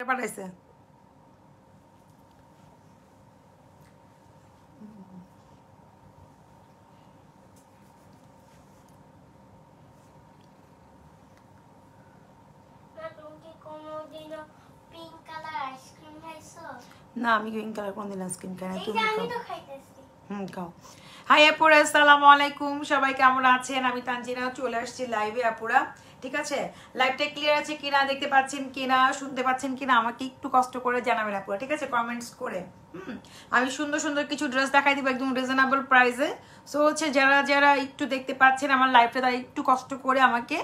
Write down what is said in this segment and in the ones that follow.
পাঠাইছে না আমি গ্রিন কালার কোনদিন আইসক্রিম খাই না তুমি খাও হাই আপুরা আসসালামু আলাইকুম সবাই কেমন আছেন আমি তানজিনা চলে আসছি লাইভে আপুরা ঠিক আছে লাইভটা ক্লিয়ার আছে কিনা দেখতে পাচ্ছেন কিনা শুনতে পাচ্ছেন কিনা আমাকে একটু কষ্ট করে জানাবেন আপুরা ঠিক আছে কমেন্টস করে আমি সুন্দর সুন্দর কিছু ড্রেস দেখাই দিব একদম রিজনেবল প্রাইসে সো হচ্ছে যারা যারা একটু দেখতে পাচ্ছেন আমার লাইভটা তারা একটু কষ্ট করে আমাকে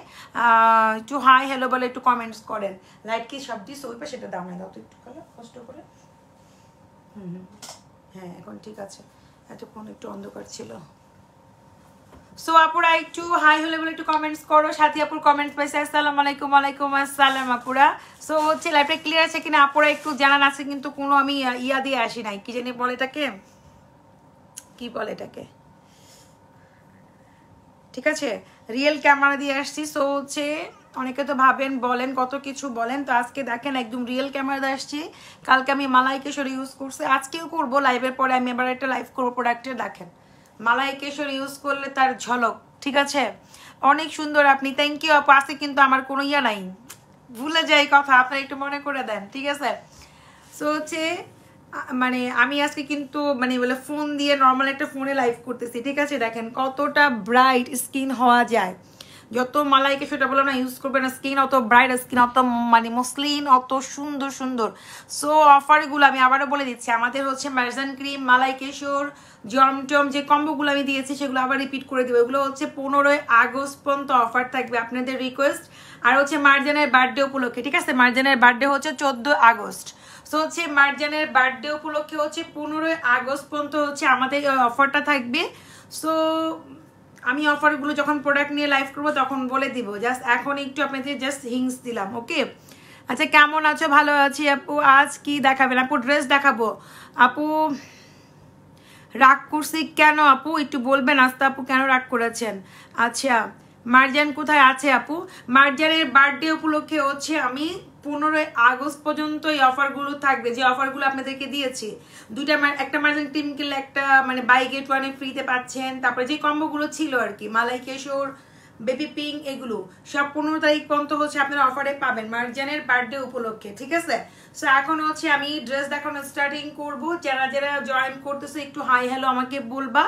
একটু হাই হ্যালো বলে একটু কমেন্টস করেন লাইট কি সব দিস ওই পাশে এটা দাম দাও তো একটু কষ্ট করে হ্যাঁ এখন ঠিক আছে এতক্ষণ একটু অন্ধকার ছিল সো আপুরা একটু হাই হলে বলে একটু কমেন্টস করো সাথী আপুর কমেন্টস পাইছে আসসালামু আলাইকুম ওয়ালাইকুম আসসালাম আপুরা সো হচ্ছে লাইভটা ক্লিয়ার আছে কিনা আপুরা একটু জানান আছে কিন্তু কোনো আমি ইয়া দিয়ে আসি নাই কি জানি বলে এটাকে কি বলে এটাকে ঠিক আছে রিয়েল ক্যামেরা দিয়ে আসছি সো হচ্ছে অনেকে তো ভাবেন বলেন কত কিছু বলেন তো আজকে দেখেন একদম রিয়েল ক্যামেরা দিয়ে আসছি কালকে আমি মালাই কেশর ইউজ করছি আজকেও করবো লাইভের পরে আমি আবার একটা লাইভ করবো প্রোডাক্টের দেখেন মালাই কেশর ইউজ করলে তার ঝলক ঠিক আছে অনেক সুন্দর আপনি থ্যাংক ইউ আপু আছে কিন্তু আমার কোনো ইয়া নাই ভুলে যাই কথা আপনারা একটু মনে করে দেন ঠিক আছে সো হচ্ছে মানে আমি আজকে কিন্তু মানে বলে ফোন দিয়ে নর্মাল একটা ফোনে লাইভ করতেছি ঠিক আছে দেখেন কতটা ব্রাইট স্কিন হওয়া যায় যত মালাই কেশরটা বলে না ইউজ করবে না স্কিন অত ব্রাইট স্কিন অত মানে মসলিন অত সুন্দর সুন্দর সো অফারগুলো আমি আবারও বলে দিচ্ছি আমাদের হচ্ছে মার্জান ক্রিম মালাই কেশর জমটম যে কম্বোগুলো আমি দিয়েছি সেগুলো আবার রিপিট করে দেবো এগুলো হচ্ছে 15 আগস্ট পর্যন্ত অফার থাকবে আপনাদের রিকোয়েস্ট আর হচ্ছে মার্জানের বার্থডে উপলক্ষে ঠিক আছে মার্জানের বার্থডে হচ্ছে 14 আগস্ট সো হচ্ছে মার্জানের বার্থডে উপলক্ষে হচ্ছে 15 আগস্ট পর্যন্ত হচ্ছে আমাদের অফারটা থাকবে সো আমি অফারগুলো যখন প্রোডাক্ট নিয়ে লাইভ করবো তখন বলে দিব জাস্ট এখন একটু আপনাদের জাস্ট হিংস দিলাম ওকে আচ্ছা কেমন আছো ভালো আছি আপু আজ কি দেখাবেন আপু ড্রেস দেখাবো আপু রাগ করছি কেন আপু একটু বলবেন আস্তে আপু কেন রাগ করেছেন আচ্ছা মার্জান কোথায় আছে আপু মার্জানের বার্থডে উপলক্ষে হচ্ছে আমি 15 আগস্ট পর্যন্ত এই অফারগুলো থাকবে যে অফারগুলো আপনাদেরকে দিয়েছি দুইটা একটা মার্জান ক্রিম কিনলে একটা মানে বাই গেট ওয়ানে ফ্রিতে পাচ্ছেন তারপরে যে কম্বোগুলো ছিল আর কি মালাই কেশর বেবি পিঙ্ক এগুলো সব 15 তারিখ পর্যন্ত হচ্ছে আপনারা অফারে পাবেন মার্জানের বার্থডে উপলক্ষে ঠিক আছে সো এখন হচ্ছে আমি ড্রেস দেখানো স্টার্টিং করব যারা যারা জয়েন করতেছে একটু হাই হ্যালো আমাকে বলবা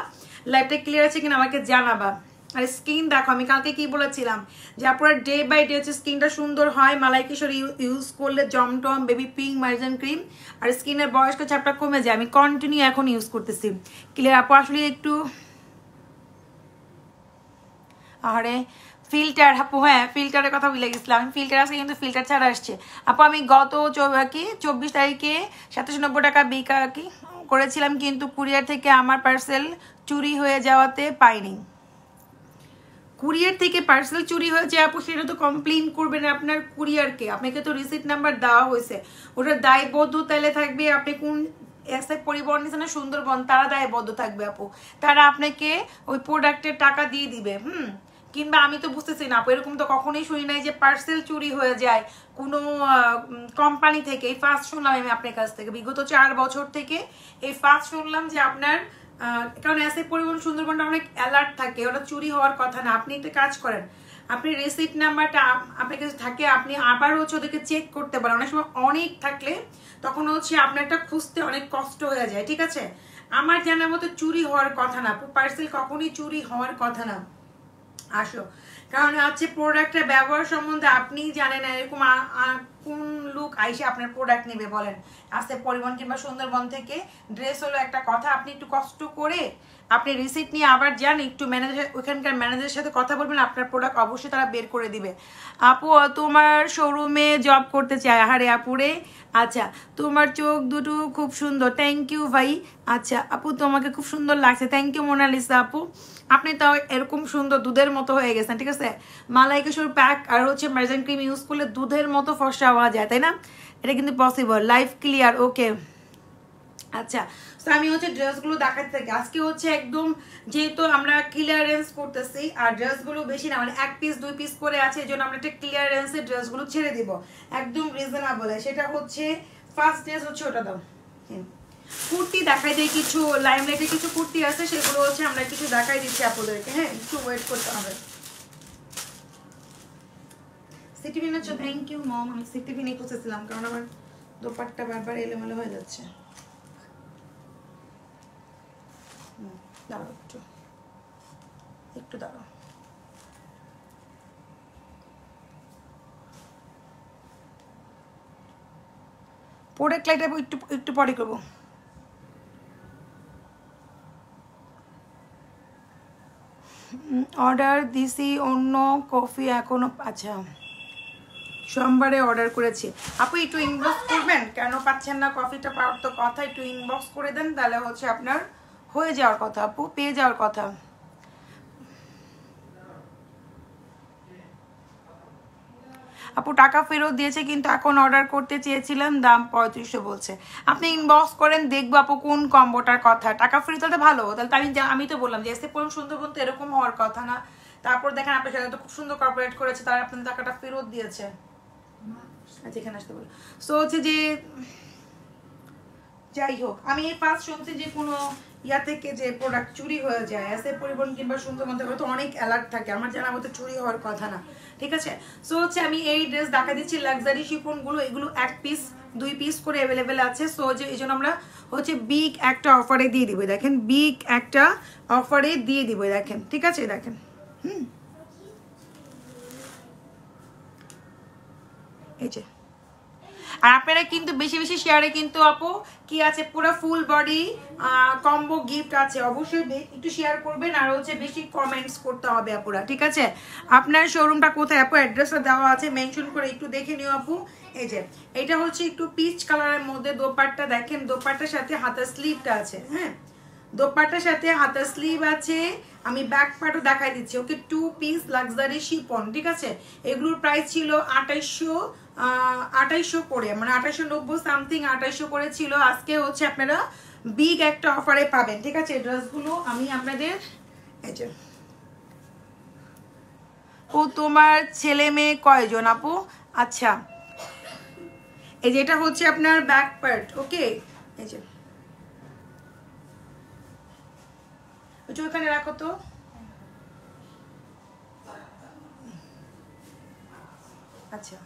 লাইভটা ক্লিয়ার আছে কিনা আমাকে জানাবা আর স্কিন দেখো আমি কালকে কি বলেছিলাম যে আপনারা ডে বাই ডে হচ্ছে স্কিনটা সুন্দর হয় মালাই কেশর ইউজ করলে জমটম বেবি পিঙ্ক মার্জান ক্রিম আর স্কিনের বয়স্ক চাপটা কমে যায় আমি কন্টিনিউ এখন ইউজ করতেছি ক্লিয়ার আপু আসলে একটু আরে ফিল্টার আপু হ্যাঁ ফিল্টারের কথা ভুলে গেছিলাম আমি ফিল্টার আছে কিন্তু ফিল্টার ছাড়া আসছে আপু আমি গত 24 তারিখে 790 টাকা বিকা কি করেছিলাম কিন্তু কুরিয়ার থেকে আমার পার্সেল চুরি হয়ে যাওয়াতে পাইনি কুরিয়ার থেকে পার্সেল চুরি হয়েছে আপু সেটা তো কমপ্লেইন করবেন আপনার কুরিয়ারকে আপনাকে তো রিসিট নাম্বার দেওয়া হয়েছে ওটা দায়বদ্ধ তাহলে থাকবে আপনি কোন এসে পরিবহন নিছে না সুন্দরবন তারা দায়বদ্ধ থাকবে আপু তারা আপনাকে ওই প্রোডাক্টের টাকা দিয়ে দিবে কিংবা আমি তো বুঝতেছি না আপু এরকম তো কখনোই শুনি নাই যে পার্সেল চুরি হয়ে যায় কোনো কোম্পানি থেকে এই ফার্স্ট শুনলাম আমি আপনার কাছ থেকে বিগত 4 বছর থেকে এই ফার্স্ট শুনলাম যে আপনার কারণ এসে পরিবহন সুন্দরবনটা অনেক অ্যালার্ট থাকে ওটা চুরি হওয়ার কথা না আপনি একটা কাজ করেন আপনি রিসিট নাম্বারটা আপনার কাছে থাকে আপনি আবার হচ্ছে ওদেরকে চেক করতে পারেন অনেক সময় অনেক থাকলে তখন হচ্ছে আপনারটা খুঁজতে অনেক কষ্ট হয়ে যায় ঠিক আছে আমার জানার মতো চুরি হওয়ার কথা না পার্সেল কখনই চুরি হওয়ার কথা না আসো কারণ হচ্ছে প্রোডাক্টের ব্যবহার সম্বন্ধে আপনি জানেন না এরকম কোন লোক আইসে আপনার প্রোডাক্ট নেবে বলেন আসতে পরিবহন কিংবা সুন্দরবন থেকে ড্রেস হলো একটা কথা আপনি একটু কষ্ট করে আপনি রিসিট নিয়ে আবার যান একটু ম্যানেজার ওখানকার ম্যানেজারের সাথে কথা বলবেন আপনার প্রোডাক্ট অবশ্যই তারা বের করে দিবে আপু তোমার শোরুমে জব করতে চাই আহারে আপুরে আচ্ছা তোমার চোখ দুটো খুব সুন্দর থ্যাংক ইউ ভাই আচ্ছা আপু তোমাকে খুব সুন্দর লাগছে থ্যাংক ইউ মোনালিসা আপু আপনি তো এরকম সুন্দর দুধের মতো হয়ে গেছেন ঠিক আছে মালাই কেশর প্যাক আর হচ্ছে মার্জান ক্রিম ইউজ করলে দুধের মতো ফর্সা হওয়া যায় তাই না এটা কিন্তু পসিবল লাইফ ক্লিয়ার ওকে আচ্ছা, তো আমি হচ্ছে ড্রেসগুলো দেখাতে থাকি। আজকে হচ্ছে একদম যেহেতু আমরা ক্লিয়ারেন্স করতেছি আর ড্রেসগুলো বেশি না, মানে 1 পিস 2 পিস করে আছে, এই জন্য আমরা একটা ক্লিয়ারেন্সের ড্রেসগুলো ছেড়ে দিব একদম রিজনেবল। সেটা হচ্ছে ফার্স্ট ড্রেস হচ্ছে ওটা দাও। কুর্তি দেখাই দেয় কিছু, লাইমলাইটে কিছু কুর্তি আছে, সেগুলো হচ্ছে আমরা কিছু দেখাই দিচ্ছি আপনাদেরকে। হ্যাঁ, একটু ওয়েট করতে হবে। সিটিভিন হচ্ছে, থ্যাংক ইউ মম। আমি সিটিভিনই খুঁজেছিলাম কারণ আমার দোপাট্টা বারবার এলোমেলো হয়ে যাচ্ছে। দাঁড়াও একটু দাঁড়াও। প্রোডাক্ট লাইট একটু পরে করবো। অর্ডার দিছি অন্য কফি এখনো। আচ্ছা, সোমবারে অর্ডার করেছি। আপু একটু ইনবক্স করবেন, কেন পাচ্ছেন না কফিটা? পাওয়ার তো কথা, একটু ইনবক্স করে দেন, তাহলে হচ্ছে আপনার হয়ে যাওয়ার কথা আপু, পেয়ে যাওয়ার কথা। আপু টাকা ফেরত দিয়েছে, কিন্তু এখন অর্ডার করতে চেয়েছিলাম, দাম 3500 বলছে। আপনি ইনবক্স করেন, দেখবো আপু কোন কম্বোটার কথা। টাকা ফেরত হলে ভালো, তাহলে আমি তো বললাম যে এসে পড়ুন সুন্দরবন তো এরকম হওয়ার কথা না। তারপর দেখেন আপনার সাথে তো খুব সুন্দর কর্পোরেট করেছে, তারা আপনার টাকাটা ফেরত দিয়েছে। যেখানে আসতে বলি সো হচ্ছে যে যাই হোক, আমি এই ফার্স্ট শুনছি যে কোনো ইয়া থেকে যে প্রোডাক্ট চুরি হয়ে যায়, এসে পরিবহন কিংবা সুন্দরবন থেকে তো অনেক অ্যালার্ট থাকে, আমার জানা মতো চুরি হওয়ার কথা না। ঠিক আছে, সো হচ্ছে আমি এই ড্রেস দেখা দিচ্ছি লাক্সারি শিফনগুলো, এগুলো 1 পিস 2 পিস করে অ্যাভেলেবেল আছে। সো যে এই জন্য আমরা হচ্ছে বিগ একটা অফারে দিয়ে দিব, দেখেন বিগ একটা অফারে দিয়ে দিব, দেখেন। ঠিক আছে, দেখেন। এই যে, আর আপনারা কিন্তু বেশি বেশি শেয়ারে কিন্তু আপু কি আছে, পুরো ফুল বডি কম্বো গিফট আছে, অবশ্যই একটু শেয়ার করবেন আর হচ্ছে বেশি কমেন্টস করতে হবে আপুরা। ঠিক আছে, আপনার শোরুমটা কোথায় আপু? অ্যাড্রেসটা দেওয়া আছে, মেনশন করে একটু দেখে নিও আপু। এই যে এটা হচ্ছে একটু পিচ কালারের মধ্যে দোপাট্টা, দেখেন দোপাট্টার সাথে হাতের স্লিভটা আছে। হ্যাঁ, দোপাট্টার সাথে হাতের স্লিভ আছে। আমি ব্যাক পার্টও দেখাই দিচ্ছি। ওকে, 2 পিস লাক্সারি শিফন। ঠিক আছে, এগুলোর প্রাইস ছিল 2800 করে, মানে 2890 সামথিং, 2800 করে ছিল। আজকে হচ্ছে আপনারা বিগ একটা অফারে পাবেন। ঠিক আছে, ড্রেসগুলো আমি আপনাদের এই যে, ও তোমার ছেলে মেয়ে কয়জন আপু? আচ্ছা, এই যে এটা হচ্ছে আপনার ব্যাক পার্ট। ওকে, এই যে ওখানে রাখো তো। আচ্ছা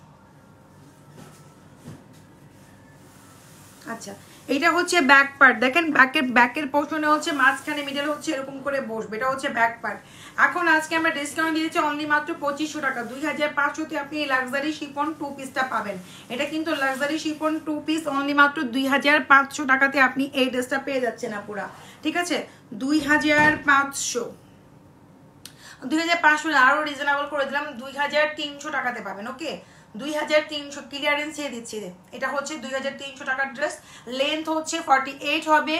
আচ্ছা, এইটা হচ্ছে ব্যাক পার্ট, দেখেন ব্যাকের পোর্শনে হচ্ছে মাঝখানে মিডল হচ্ছে এরকম করে বসবে, এটা হচ্ছে ব্যাক পার্ট। এখন আজকে আমরা ডিসকাউন্ট দিয়েছি অনলি মাত্র 2500 টাকা, 2500-তে আপনি এই লাক্সারি শিফন 2 পিসটা পাবেন। এটা কিন্তু লাক্সারি শিফন 2 পিস অনলি মাত্র 2500 টাকাতে আপনি এই ড্রেসটা পেয়ে যাচ্ছেন না পুরা। ঠিক আছে, 2500 আরো রিজনেবল করে দিলাম, 2300 টাকাতে পাবেন। ওকে, 2300 ক্লিয়ারেন্স দিয়ে দিচ্ছি। এটা হচ্ছে 2300 টাকার ড্রেস, লেন্থ হচ্ছে 48 হবে,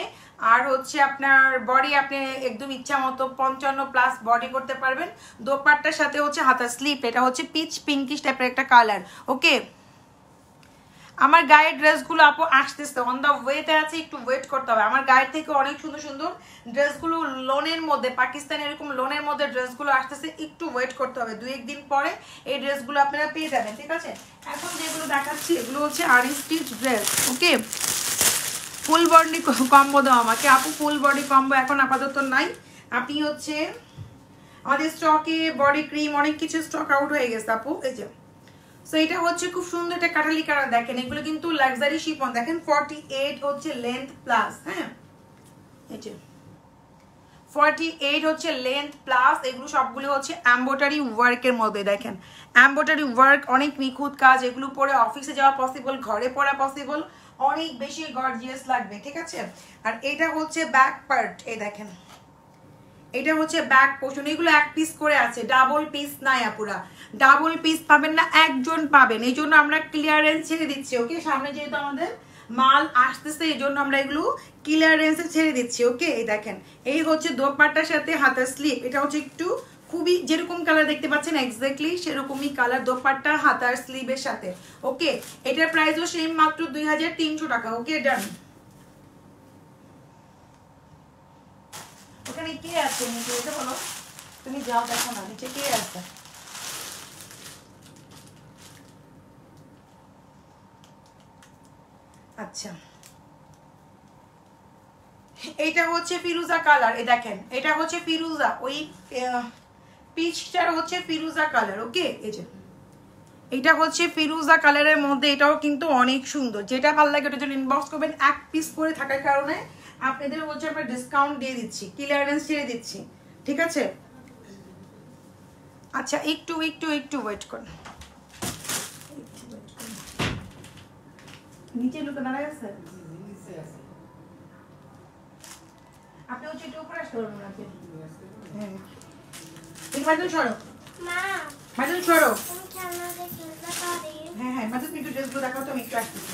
আর হচ্ছে আপনার বডি আপনি একদম ইচ্ছা মতো 55+ বডি করতে পারবেন। দোপাট্টার সাথে হচ্ছে হাতার স্লিপ, এটা হচ্ছে পিচ পিঙ্কিশ টাইপের একটা কালার। ওকে, আমার গায়ের ড্রেসগুলো আপু আসতেছে, অন দ্য ওয়েতে আছে, একটু ওয়েট করতে হবে। আমার গায়ের থেকে অনেক সুন্দর সুন্দর ড্রেসগুলো লোনের মধ্যে, পাকিস্তানি এরকম লোনের মধ্যে ড্রেসগুলো আসতেছে, একটু ওয়েট করতে হবে। 2-1 দিন পরে এই ড্রেসগুলো আপনারা পেয়ে যাবেন। ঠিক আছে, এখন যেগুলো দেখাচ্ছি এগুলো হচ্ছে আনস্টিচ ড্রেস। ওকে, ফুল বডি কম্বো দাও আমাকে আপু, ফুল বডি কম্বো এখন আপাতত নাই। আপনি হচ্ছে আমাদের স্টকে বডি ক্রিম অনেক কিছু স্টক আউট হয়ে গেছে আপু। এই যে, সো এটা হচ্ছে খুব সুন্দর একটা কাঠালি কালার, দেখেন এগুলো কিন্তু লাক্সারি শিফন, দেখেন 48 হচ্ছে লেন্থ প্লাস। হ্যাঁ, এই যে 48 হচ্ছে লেন্থ প্লাস, এগুলো সবগুলো হচ্ছে এমব্রয়ডারি ওয়ার্কের মধ্যে, দেখেন এমব্রয়ডারি ওয়ার্ক, অনেক নিখুঁত কাজ। এগুলো পরে অফিসে যাওয়া পসিবল, ঘরে পরা পসিবল, অনেক বেশি গর্জিয়াস লাগবে। ঠিক আছে, আর এটা হচ্ছে ব্যাক পার্ট, এই দেখেন এটা হচ্ছে ব্যাক পোর্শন। এগুলো 1 পিস করে আছে, ডাবল পিস নাই আপুরা, ডাবল পিস পাবেন না, একজন পাবেন। এই জন্য আমরা ক্লিয়ারেন্স ছেড়ে দিচ্ছি। ওকে, সামনে যেহেতু আমাদের মাল আসতেছে, এই জন্য আমরা এগুলো ক্লিয়ারেন্সে ছেড়ে দিচ্ছি। ওকে, এই দেখেন এই হচ্ছে দোপাট্টার সাথে হাতের স্লিপ, এটা হচ্ছে একটু খুবই যেরকম কালার দেখতে পাচ্ছেন এক্স্যাক্টলি সেরকমই কালার, দোপাট্টা হাতার স্লিভের সাথে। ওকে, এটার প্রাইসও সেম মাত্র 2300 টাকা। ওকে, ডান। ওখানে কে আছে নিচে এটা বলো, তুমি যাও দেখো না নিচে কে আছে। আচ্ছা এইটা হচ্ছে ফিরোজা কালার, এই দেখেন এটা হচ্ছে ফিরোজা, ওই পিচটার হচ্ছে ফিরোজা কালার। ওকে এই যে এটা হচ্ছে ফিরোজা কালারের মধ্যে, এটাও কিন্তু অনেক সুন্দর। যেটা ভালো লাগে ওটার জন্য ইনবক্স করবেন। এক পিস করে থাকার কারণে আপনাদের হচ্ছে আমরা ডিসকাউন্ট দিয়ে দিচ্ছি, ক্লিয়ারেন্স ছেড়ে দিচ্ছি, ঠিক আছে। আচ্ছা একটু একটু একটু ওয়েট করুন, নিচে লোকে দাঁড়ায় আছে, আপনি হচ্ছে একটু উপরে আসতে পারবেন আপনি। হ্যাঁ ঠিক মাইদুল সরো, মাইদুল সরো। হ্যাঁ হ্যাঁ মাইদুল একটু ড্রেসগুলো দেখাও তো, আমি একটু আসতেছি।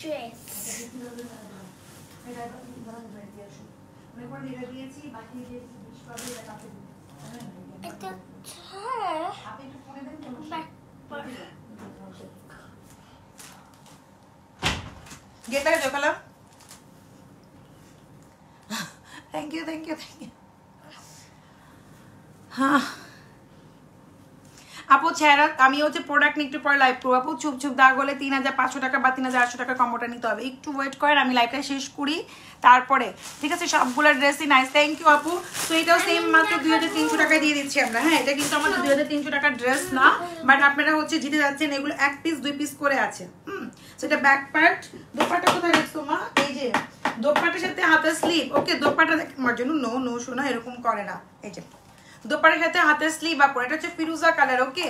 Dress. এটা গেটারে জকালাম। Thank you thank you thank you. হ্যাঁ আপু ছেড়া, আমি হচ্ছে প্রোডাক্ট নিয়ে একটু পরে লাইভ করবো। আপু চুপ চুপ দাগ হলে 3500 টাকা বা 3800 টাকা কম্বোটা নিতে হবে। একটু ওয়েট করেন, আমি লাইভটা শেষ করি তারপরে, ঠিক আছে। সবগুলো ড্রেসই নাইস, থ্যাংক ইউ আপু। তো এটাও সেম মাত্র 2300 টাকায় দিয়ে দিচ্ছি আমরা। হ্যাঁ এটা কিন্তু আমাদের 2300 টাকার ড্রেস না, বাট আপনারা হচ্ছে জিতে যাচ্ছেন। এগুলো এক পিস 2 পিস করে আছে। সেটা ব্যাক পার্ট। দোপাট্টা কোথায় দেখছো মা? এই যে দোপাট্টার সাথে হাতের স্লিভ। ওকে দোপাট্টা আমার জন্য নো নো শোনা এরকম করে না। এই যে দোপাট্টার সাথে হাতের স্লিভ আপু, এটা হচ্ছে ফিরোজা কালার। ওকে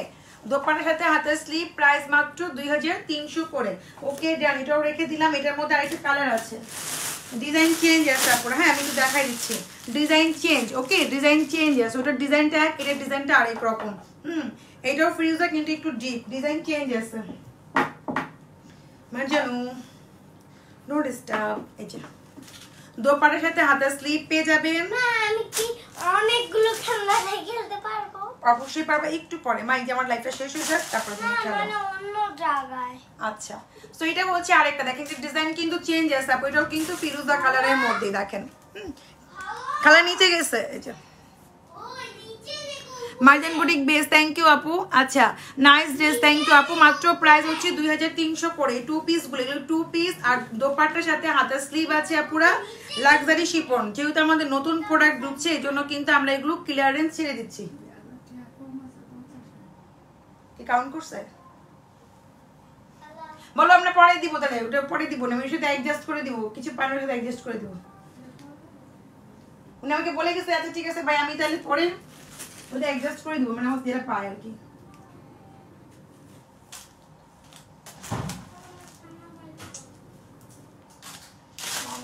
দোপাট্টার সাথে হাতের স্লিভ, প্রাইস মাত্র 2300 করে। ওকে ডান, এটাও রেখে দিলাম। এটার মধ্যে আরেকটা কালার আছে, ডিজাইন চেঞ্জ আছে আপু। হ্যাঁ আমি একটু দেখাই দিচ্ছি, ডিজাইন চেঞ্জ। ওকে ডিজাইন চেঞ্জ আছে, ওটার ডিজাইনটা এক, এটার ডিজাইনটা আরেক রকম। এটাও ফিরোজা কিন্তু একটু ডিপ, ডিজাইন চেঞ্জ আছে। মানে জানো নো ডিস্টার্ব। এই যে দোপাট্টার সাথে হাতের স্লিভ পেয়ে যাবেন। আমি কি অনেকগুলো খেলনা খেলতে পারবো? অবশ্যই পারবে, একটু পরে মা এই যে আমার লাইফটা শেষ হয়ে যাক তারপর তুমি খেলো। মানে অন্য জায়গায়। আচ্ছা সো এটা হচ্ছে আরেকটা, দেখেন যে ডিজাইন কিন্তু চেঞ্জ আছে আপু। এটাও কিন্তু ফিরোজা কালারের মধ্যে, দেখেন কালার নিচে গেছে। এই যে মার্জেন বুটিক বেস, থ্যাংক ইউ আপু। আচ্ছা নাইস ড্রেস, থ্যাংক ইউ আপু। মাত্র প্রাইস হচ্ছে 2300 করে। 2 পিস গুলো, এগুলো 2 পিস আর দোপাট্টার সাথে হাতের স্লিভ আছে আপুরা। লাক্সারি শিফন, যেহেতু আমাদের নতুন প্রোডাক্ট ঢুকছে এই জন্য কিন্তু আমরা এগুলো ক্লিয়ারেন্স ছেড়ে দিচ্ছি। কি কাউন্ট করছে বলো, আমরা পরে দিব তাহলে। ওটা পরে দিব না, আমি সাথে অ্যাডজাস্ট করে দিব, কিছু পানের সাথে অ্যাডজাস্ট করে দিব। উনি আমাকে বলে গেছে আচ্ছা ঠিক আছে ভাই আমি তাহলে পরে ওটা অ্যাডজাস্ট করে দিব, মানে আমার যেটা পায় আর কি।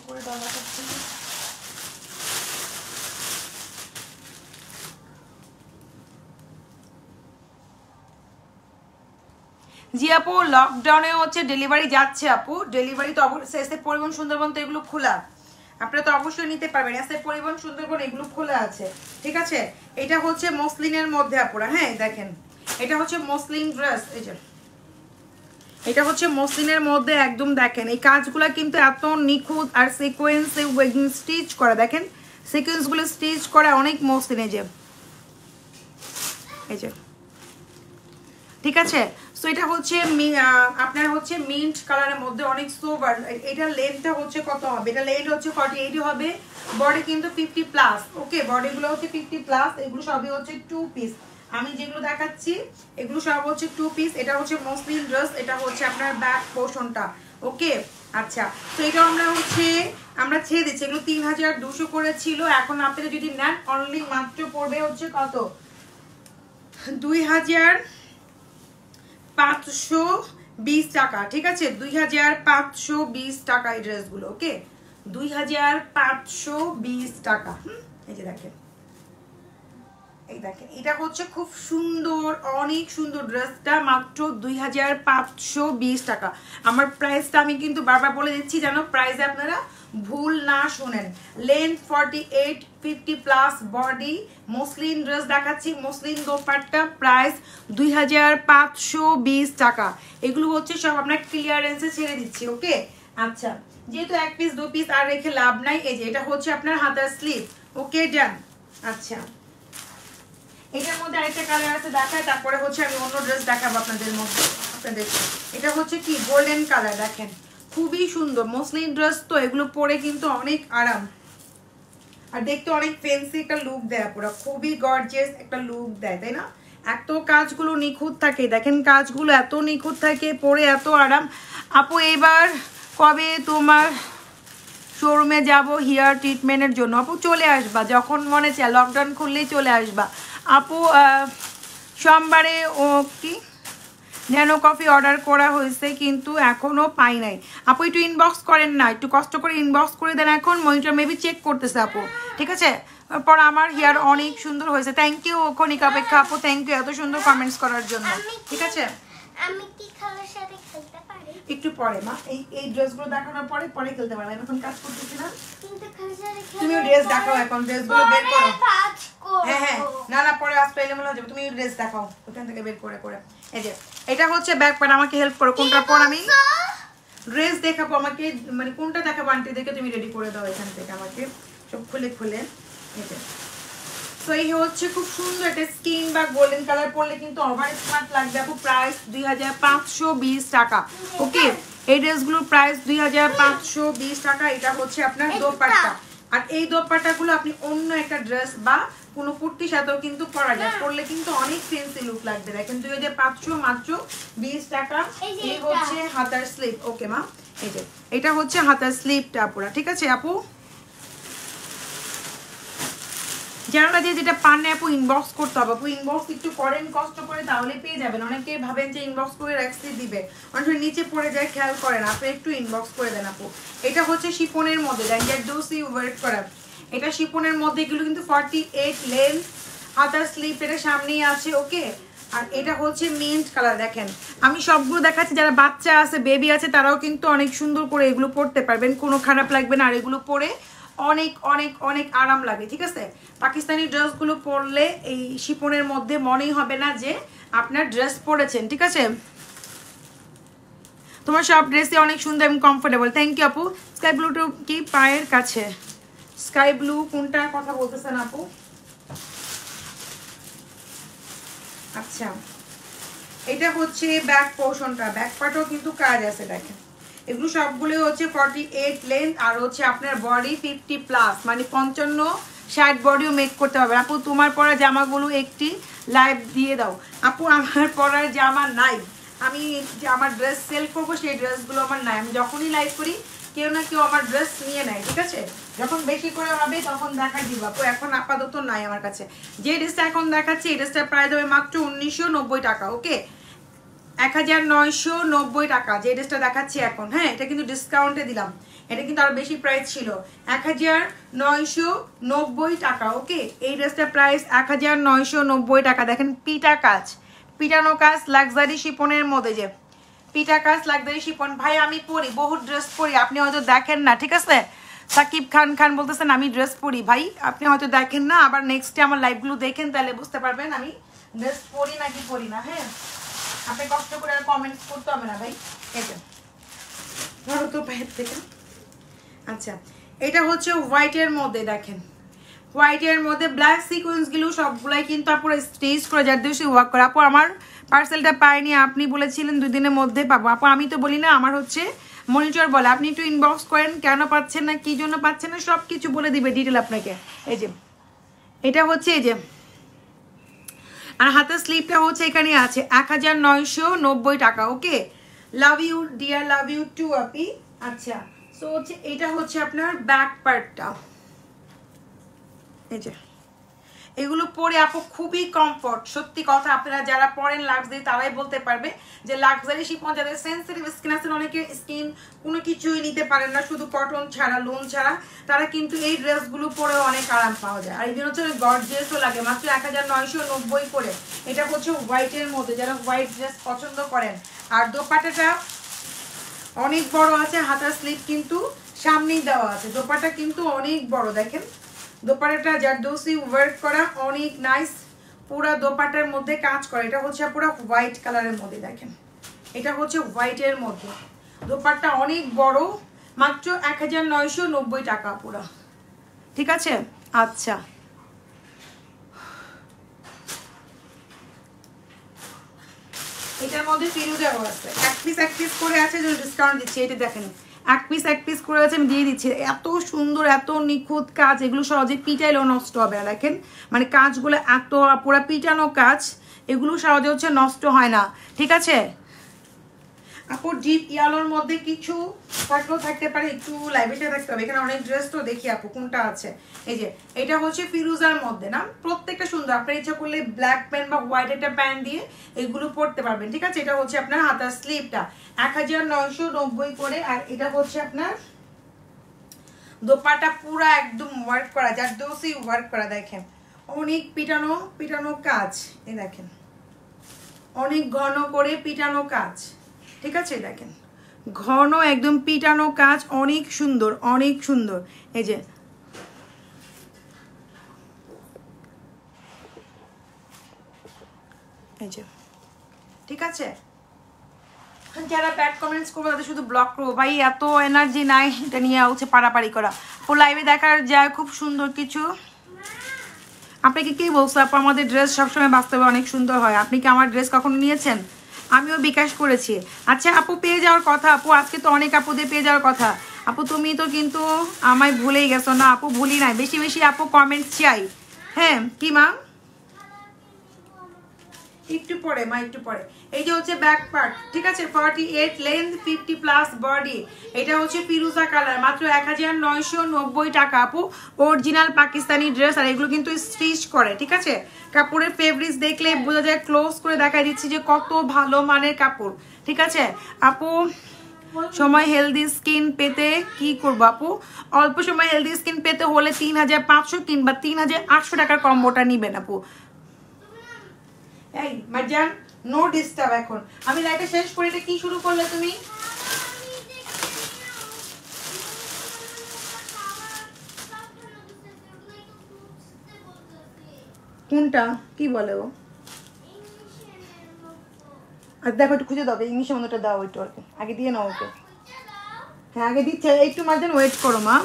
করে দরকার করছি জি আপু। লকডাউনে হচ্ছে ডেলিভারি যাচ্ছে আপু, ডেলিভারি তো অবশ্যই। এসে পরিবহন সুন্দরবন তো এগুলো খোলা, আপনারা তো অবশ্যই নিতে পারবেন। এসে পরিবহন সুন্দরবন এগুলো খোলা আছে, ঠিক আছে। এটা হচ্ছে মসলিনের মধ্যে আপুরা। হ্যাঁ দেখেন এটা হচ্ছে মসলিন ড্রেস। এই যে এটা হচ্ছে মসলিনের মধ্যে একদম, দেখেন এই কাজগুলো কিন্তু এত নিখুঁত আর সিকোয়েন্সে স্টিচ করা। দেখেন সিকোয়েন্সগুলো স্টিচ করা অনেক মসলিন। এই যে ঠিক আছে। সো এটা হচ্ছে আপনার হচ্ছে মিন্ট কালারের মধ্যে অনেক সোবার। এটা লেন্থটা হচ্ছে কত হবে? এটা লেন্থ হচ্ছে 48 হবে, বডি কিন্তু 50+। ওকে বডিগুলো হচ্ছে 50+, এগুলো সবই হচ্ছে 2 পিস। আমি যেগুলো দেখাচ্ছি এগুলো সব হচ্ছে 2 পিস। এটা হচ্ছে মসলিন ড্রেস, এটা হচ্ছে আপনার ব্যাক পোর্শনটা। ওকে আচ্ছা, তো এটা আমরা ছেড়ে দিচ্ছি। এগুলো 3200 করে ছিল, এখন আপনারা যদি নেন অনলি মাত্র পড়বে হচ্ছে কত, 2520 টাকা। ঠিক আছে, 2520 টাকা এই ড্রেসগুলো। ওকে 2520 টাকা। এই যে দেখেন, এই দেখেন, এটা হচ্ছে খুব সুন্দর, অনেক সুন্দর ড্রেসটা, মাত্র 2520 টাকা। আমার প্রাইসটা আমি কিন্তু বারবার বলে দিচ্ছি যেন প্রাইসে আপনারা ভুল না শোনেন। Length 48, 50 plus body, muslin dress দেখাচ্ছি, মসলিন দোপাট্টা, প্রাইস 2520 টাকা। এগুলো হচ্ছে সব আপনার ক্লিয়ারেন্সে ছেড়ে দিচ্ছি। ওকে আচ্ছা, যেহেতু 1 পিস 2 পিস আর রেখে লাভ নাই, এই যে এটা হচ্ছে আপনার হাতার স্লিভ। ওকে ডান। আচ্ছা, এটার মধ্যে আরেকটা কালার আছে দেখায়, তারপরে হচ্ছে আমি অন্য ড্রেস দেখাবো আপনাদের মধ্যে। এটা হচ্ছে কি গোল্ডেন কালার, দেখেন খুবই সুন্দর মসলিন ড্রেস, তো এগুলো পরে কিন্তু অনেক আরাম আর দেখতে অনেক ফ্যান্সি একটা লুক দেয়, পুরো খুবই গর্জিয়াস একটা লুক দেয়, তাই না? এত কাজগুলো নিখুঁত থাকে, দেখেন কাজগুলো এত নিখুঁত থাকে, পরে এত আরাম। আপু এবার কবে তোমার শোরুমে যাব হেয়ার ট্রিটমেন্টের জন্য? আপু চলে আসবা, যখন মনে চায় লকডাউন খুললেই চলে আসবা। আপু সোমবারে ও কি ন্যানো কফি অর্ডার করা হয়েছে কিন্তু এখনো পাই নাই। আপু একটু ইনবক্স করেন না, একটু কষ্ট করে ইনবক্স করে দেন, এখন মনিটর মেবি চেক করতেছে আপু। ঠিক আছে, পর আমার হেয়ার অনেক সুন্দর হয়েছে। থ্যাংক ইউ ক্ষণিক অপেক্ষা আপু, থ্যাংক ইউ এত সুন্দর কমেন্টস করার জন্য। ঠিক আছে, আমি কি খালার সাথে খেলতে পারি? একটু পরে মা, এই ড্রেসগুলো দেখানোর পরে পরে খেলতে পারবে। আমি এখন কাজ করতেছি না, কিন্তু খালার সাথে তুমি ড্রেস দেখাও, এখন ড্রেসগুলো বের করো। কাজ করব। হ্যাঁ না না, পরে আসলে এলোমেলো হয়ে যাবে, তুমি ড্রেস দেখাও ওখান থেকে বের করে করে। এই যে এটা হচ্ছে ব্যাক প্যান্ট, আমাকে হেল্প করো, কোনটার পর আমি ড্রেস দেখাবো, আমাকে মানে কোনটা দেখাবো আন্টি দেখে তুমি রেডি করে দাও এখান থেকে আমাকে সব খুলে খুলে। এই যে তো এই হচ্ছে খুব সুন্দর একটা স্কিন বা গোল্ডেন কালার পরলে কিন্তু ওভার স্মার্ট লাগবে আপু। প্রাইস 2520 টাকা। ওকে, এই ড্রেসগুলোর প্রাইস 2520 টাকা। এটা হচ্ছে আপনার দোপাট্টা, আর এই দোপাট্টাগুলো আপনি অন্য একটা ড্রেস বা কোনো কুর্তির সাথেও কিন্তু পরা যায়, পরলে কিন্তু অনেক ফ্যান্সি লুক লাগবে। দেখেন 2500 মাত্র 20 টাকা। এই হচ্ছে হাতার স্লিভ। ওকে মা, এই যে এটা হচ্ছে হাতার স্লিভটা পুরা। ঠিক আছে আপু, যারা যেটা পান না আপু ইনবক্স করতে হবে। আপু ইনবক্স একটু করেন কষ্ট করে, তাহলে পেয়ে যাবেন। অনেকে ভাবেন যে ইনবক্স করে রাখতে দিবে, অনেক নিচে পড়ে যায়, খেয়াল করেন। আপনি একটু ইনবক্স করে দেন আপু। এটা হচ্ছে শিফনের মধ্যে, জারদৌসি ওয়ার্ক করা, এটা শিফনের মধ্যে। এগুলো কিন্তু 48 লেন্থ, হাতার স্লিভ এটা সামনেই আছে। ওকে, আর এটা হচ্ছে মিন্ট কালার। দেখেন আমি সবগুলো দেখাচ্ছি, যারা বাচ্চা আছে বেবি আছে তারাও কিন্তু অনেক সুন্দর করে এগুলো পরতে পারবেন, কোনো খারাপ লাগবে না। আর এগুলো পরে অনেক অনেক অনেক আরাম লাগে। ঠিক আছে, পাকিস্তানি ড্রেসগুলো পরলে এই শিফনের মধ্যে মনেই হবে না যে আপনার ড্রেস পরেছেন। ঠিক আছে, তোমার সব ড্রেসই অনেক সুন্দর এবং কমফোর্টেবল। থ্যাংক ইউ আপু। স্কাই ব্লুটা কি পায়ের কাছে? স্কাই ব্লু কোনটার কথা বলতেছেন আপু? আচ্ছা, এটা হচ্ছে ব্যাক পোর্শনটা, ব্যাক পার্টও কিন্তু কাজ আছে। দেখেন এগুলো সবগুলো হচ্ছে 48 লেন্থ, আর হচ্ছে আপনার বডি 50 প্লাস, মানে 55-60 বডিও মেক করতে হবে। আপু তোমার পরা জামাগুলো একটি লাইভ দিয়ে দাও। আপু আমার পরার জামা নাই, আমি যে আমার ড্রেস সেল করবো সেই ড্রেসগুলো আমার নাই। আমি যখনই লাইভ করি কেউ না কেউ আমার ড্রেস নিয়ে নেয়। ঠিক আছে, যখন বেশি করে হবে তখন দেখা দিব আপু, এখন আপাতত নাই আমার কাছে। যে ড্রেসটা এখন দেখাচ্ছি এই ড্রেসটার প্রাইস হবে মাত্র 1990 টাকা। ওকে, 1990 টাকা যে ড্রেসটা দেখাচ্ছি এখন। হ্যাঁ, এটা কিন্তু ডিসকাউন্টে দিলাম, এটা কিন্তু আরো বেশি প্রাইস ছিল, 1990 টাকা। ওকে, এই ড্রেসটার প্রাইস 1990 টাকা। দেখেন পিটা কাজ, পিটানো কাজ, লাক্সারি শিপনের মধ্যে, যে পিটা কাজ লাক্সারি শিপন। ভাই আমি পরি, বহু ড্রেস পরি, আপনি হয়তো দেখেন না। ঠিক আছে, সাকিব খান বলতেছেন আমি ড্রেস পরি, ভাই আপনি হয়তো দেখেন না, আবার নেক্সটে আমার লাইভগুলো দেখেন, তাহলে বুঝতে পারবেন আমি ড্রেস পরি নাকি পরি না। হ্যাঁ, আপনি কষ্ট করে আর কমেন্টস করতে হবে না ভাই। এটা ধরো তো বাইরে থেকে। আচ্ছা, এটা হচ্ছে হোয়াইটের মধ্যে, দেখেন হোয়াইটের মধ্যে ব্ল্যাক সিকোয়েন্সগুলো সবগুলাই কিন্তু আপুরা স্টিচ করে জারদৌসি ওয়ার্ক করা। আপু আমার পার্সেলটা পাইনি, আপনি বলেছিলেন 2 দিনের মধ্যে পাবো। আপু আমি তো বলি না, আমার হচ্ছে মনিটর বলে। আপনি একটু ইনবক্স করেন, কেন পাচ্ছেন না, কি জন্য পাচ্ছেন না, সব কিছু বলে দিবে ডিটেল আপনাকে। এই যে এটা হচ্ছে, এই যে আর হাতের স্লিপটা হচ্ছে এখানে আছে 1990 টাকা। Okay, love you dear, love you too আপি। আচ্ছা, সো হচ্ছে এটা হচ্ছে আপনার ব্যাক পার্টটা। এই যে এগুলো পরে আপু খুবই কমফর্ট, সত্যি কথা। আপনারা যারা পরেন লাক্সারি তারাই বলতে পারবে যে লাক্সারি শিফন, যাদের সেন্সিটিভ স্কিন আছে, অনেকে স্কিন কোনো কিছুই নিতে পারেন না, শুধু কটন ছাড়া, লোন ছাড়া, তারা কিন্তু এই ড্রেসগুলো পরে অনেক আরাম পাওয়া যায়। আর এই হচ্ছে গর্জিয়াসও লাগে, মাত্র 1990 করে। এটা হচ্ছে হোয়াইটের মধ্যে, যারা হোয়াইট ড্রেস পছন্দ করেন। আর দোপাট্টাটা অনেক বড় আছে, হাতার স্লিপ কিন্তু সামনেই দেওয়া আছে। দোপাট্টা কিন্তু অনেক বড়, দেখেন দোপাট্টাটা জারদৌসি ওয়ার্ক করা, অনেক নাইস। পুরা দোপাট্টার মধ্যে কাজ করে। এটা হচ্ছে পুরো হোয়াইট কালারের মধ্যে, দেখেন এটা হচ্ছে হোয়াইটের মধ্যে। দোপাট্টা অনেক বড়, মাত্র 1990 টাকা পুরা, ঠিক আছে। আচ্ছা, এটার মধ্যে ফিরুজাও আছে, এক পিস করে আছে, যদি ডিসকাউন্ট দিচ্ছি। এটা দেখেন এক পিস করে আছে, আমি দিয়ে দিচ্ছি। এত সুন্দর, এত নিখুঁত কাজ, এগুলো সহজে পিটাইলেও নষ্ট হবে না। দেখেন মানে কাজগুলো এত পুরো পিটানো কাজ, এগুলো সহজে হচ্ছে নষ্ট হয় না, ঠিক আছে। আপু ডিপ ইয়ালোর মধ্যে কিছু থাকলেও থাকতে পারে, একটু লাইভেটা থাকতে হবে। এখানে অনেক ড্রেস তো, দেখি আপু কোনটা আছে। এই যে এটা হচ্ছে ফিরোজার মধ্যে না, প্রত্যেকটা সুন্দর। আপনার ইচ্ছা করলে ব্ল্যাক প্যান্ট বা হোয়াইট একটা প্যান্ট দিয়ে এগুলো পরতে পারবেন, ঠিক আছে। এটা হচ্ছে আপনার হাতার স্লিভটা 1990 করে। আর এটা হচ্ছে আপনার দোপাট্টা পুরা একদম ওয়ার্ক করা, জারদৌসি ওয়ার্ক করা, দেখেন অনেক পিটানো কাজ। এই দেখেন অনেক ঘন করে পিটানো কাজ, ঠিক আছে। দেখেন ঘন একদম পিটানো কাজ, অনেক সুন্দর, অনেক সুন্দর। এই যে ঠিক আছে। যারা ব্যাড কমেন্টস করবো তাদের শুধু ব্লক করবো, ভাই এত এনার্জি নাই এটা নিয়ে হচ্ছে পারাপারি করা। ও লাইভে দেখার যায় খুব সুন্দর কিছু। আপনাকে কে বলছো আপু আমাদের ড্রেস সবসময় বাস্তবে অনেক সুন্দর হয়? আপনি কি আমার ড্রেস কখনো নিয়েছেন? আমিও বিকাশ করেছি। আচ্ছা আপু পেয়ে যাওয়ার কথা, আপু আজকে তো অনেক আপুদের পেয়ে যাওয়ার কথা। আপু তুমি তো কিন্তু আমায় ভুলেই গেছো। না আপু ভুলি নাই, বেশি বেশি আপু কমেন্টস চাই। হ্যাঁ কি মা, একটু পরে মা, একটু পরে। এই যে হচ্ছে ব্যাক পার্ট, ঠিক আছে, 48 লেন্থ, 50+ বডি। এটা হচ্ছে ফিরোজা কালার, মাত্র 1990 টাকা আপু। অরিজিনাল পাকিস্তানি ড্রেস, আর এগুলো কিন্তু স্টিচ করে, ঠিক আছে। কাপড়ের ফেব্রিক্স দেখলে বোঝা যায়, ক্লোজ করে দেখাই দিচ্ছি যে কত ভালো মানের কাপড়, ঠিক আছে আপু। সময় হেলদি স্কিন পেতে কি করবো আপু? অল্প সময় হেলদি স্কিন পেতে হলে 3500 কিংবা 3800 টাকার কম্বোটা নিবেন আপু। এই মারজান নো ডিস্টার্ব। এখন আমি লাইটটা শেষ করে, এটা কি শুরু করলে তুমি? কোনটা কি বলে ও? আর দেখো একটু খুঁজে দাও, ইংলিশের মধ্যে দাও একটু, আর আগে দিয়ে নাও ওকে। হ্যাঁ আগে দিচ্ছে, একটু মারজান ওয়েট করো মা।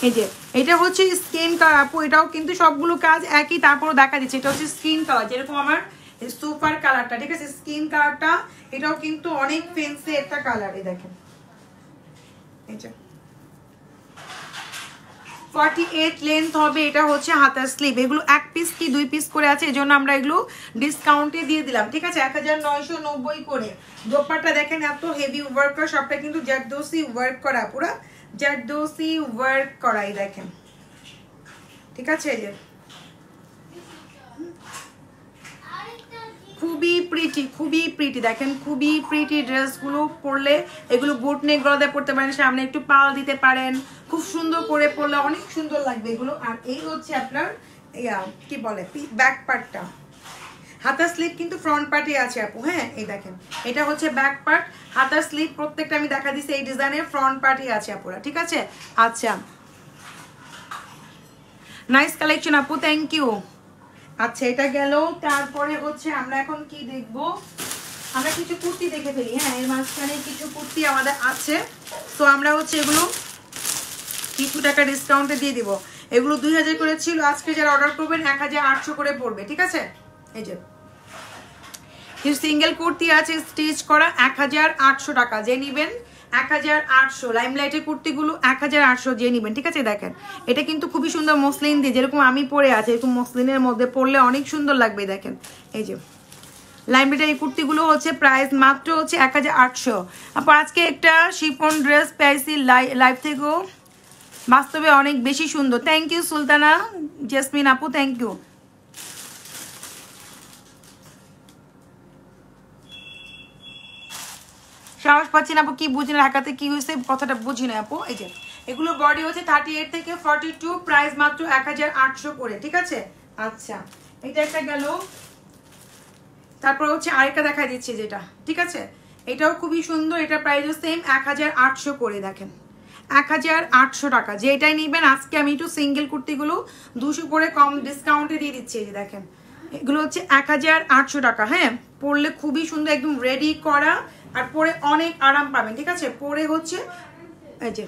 এই যে এটা হচ্ছে স্কিন কালার আপু, এটাও কিন্তু সবগুলো কাজ একই, তারপরও দেখা দিচ্ছে এটা হচ্ছে স্কিন কালার, যেরকম আমার সুপার কালারটা, ঠিক আছে। স্কিন কালারটা এটাও কিন্তু অনেক ফেন্সি একটা কালার। এই দেখেন এই যে 48 লেন্থ হবে। এটা হচ্ছে হাতার স্লিভ। এগুলো এক পিস কি দুই পিস করে আছে, এই জন্য আমরা এগুলো ডিসকাউন্টে দিয়ে দিলাম, ঠিক আছে, 1990 করে। দোপাট্টা দেখেন এত হেভি ওয়ার্ক করা, সবটা কিন্তু জারদৌসি ওয়ার্ক করা, পুরো জারদৌসি ওয়ার্ক করাই দেখেন, ঠিক আছে। এই যে খুবই প্রিটি দেখেন, খুবই প্রিটি ড্রেসগুলো পরলে এগুলো বুট নেক গলাতে পরতে পারেন, সামনে একটু পাল দিতে পারেন, খুব সুন্দর করে পরলে অনেক সুন্দর লাগবে এগুলো। আর এই হচ্ছে আপনার কি বলে ব্যাক পার্টটা, হাতার স্লিভ কিন্তু ফ্রন্ট পার্টে আছে আপু। হ্যাঁ এই দেখেন এটা হচ্ছে ব্যাক পার্ট, হাতার স্লিভ প্রত্যেকটা আমি দেখা দিচ্ছি এই ডিজাইনের ফ্রন্ট পার্টে আছে আপুরা, ঠিক আছে। আচ্ছা নাইস কালেকশন আপু, থ্যাংক ইউ। আচ্ছা এটা গেল, তারপরে হচ্ছে আমরা এখন কি দেখবো, আমরা কিছু কুর্তি দেখে ফেলি। হ্যাঁ এর মাঝখানে কিছু কুর্তি আমাদের আছে, তো আমরা হচ্ছে এগুলো কিছু টাকা ডিসকাউন্টে দিয়ে দিব। এগুলো 2000 করে ছিল, আজকে যারা অর্ডার করবেন 1800 করে পড়বে, ঠিক আছে। এই যে কিছু সিঙ্গেল কুর্তি আছে স্টিচ করা 1800 টাকা, যে নিবেন 1800 লাইমলাইটের কুর্তিগুলো 1800 যে নেবেন, ঠিক আছে। দেখেন এটা কিন্তু খুবই সুন্দর মসলিন দিয়ে, যেরকম আমি পরে আছি এরকম মসলিনের মধ্যে পরলে অনেক সুন্দর লাগবে। দেখেন এই যে লাইমলাইটের এই কুর্তিগুলো হচ্ছে প্রাইস মাত্র হচ্ছে 1800। আপু আজকে একটা শিফন ড্রেস পেয়েছি লাইভ থেকেও, বাস্তবে অনেক বেশি সুন্দর। থ্যাংক ইউ সুলতানা জেসমিন আপু, থ্যাংক ইউ। সাহস পাচ্ছি না আপু, কি বুঝি না, ঢাকাতে কি হয়েছে কথাটা বুঝি না আপু। এই যে এগুলো বডি হচ্ছে 38 থেকে 42, প্রাইস মাত্র 1800 করে, ঠিক আছে। আচ্ছা এটা একটা গেল, তারপর হচ্ছে আরেকটা দেখা দিচ্ছি যেটা, ঠিক আছে। এটাও খুবই সুন্দর, এটা প্রাইসও সেম 1800 করে। দেখেন 1800 টাকা, যেটাই নেবেন। আজকে আমি একটু সিঙ্গেল কুর্তিগুলো 200 করে কম ডিসকাউন্টে দিয়ে দিচ্ছি। এই যে দেখেন এগুলো হচ্ছে 1800 টাকা। হ্যাঁ পরলে খুবই সুন্দর, একদম রেডি করা, আর পরে অনেক আরাম পাবেন, ঠিক আছে। পরে হচ্ছে এই যে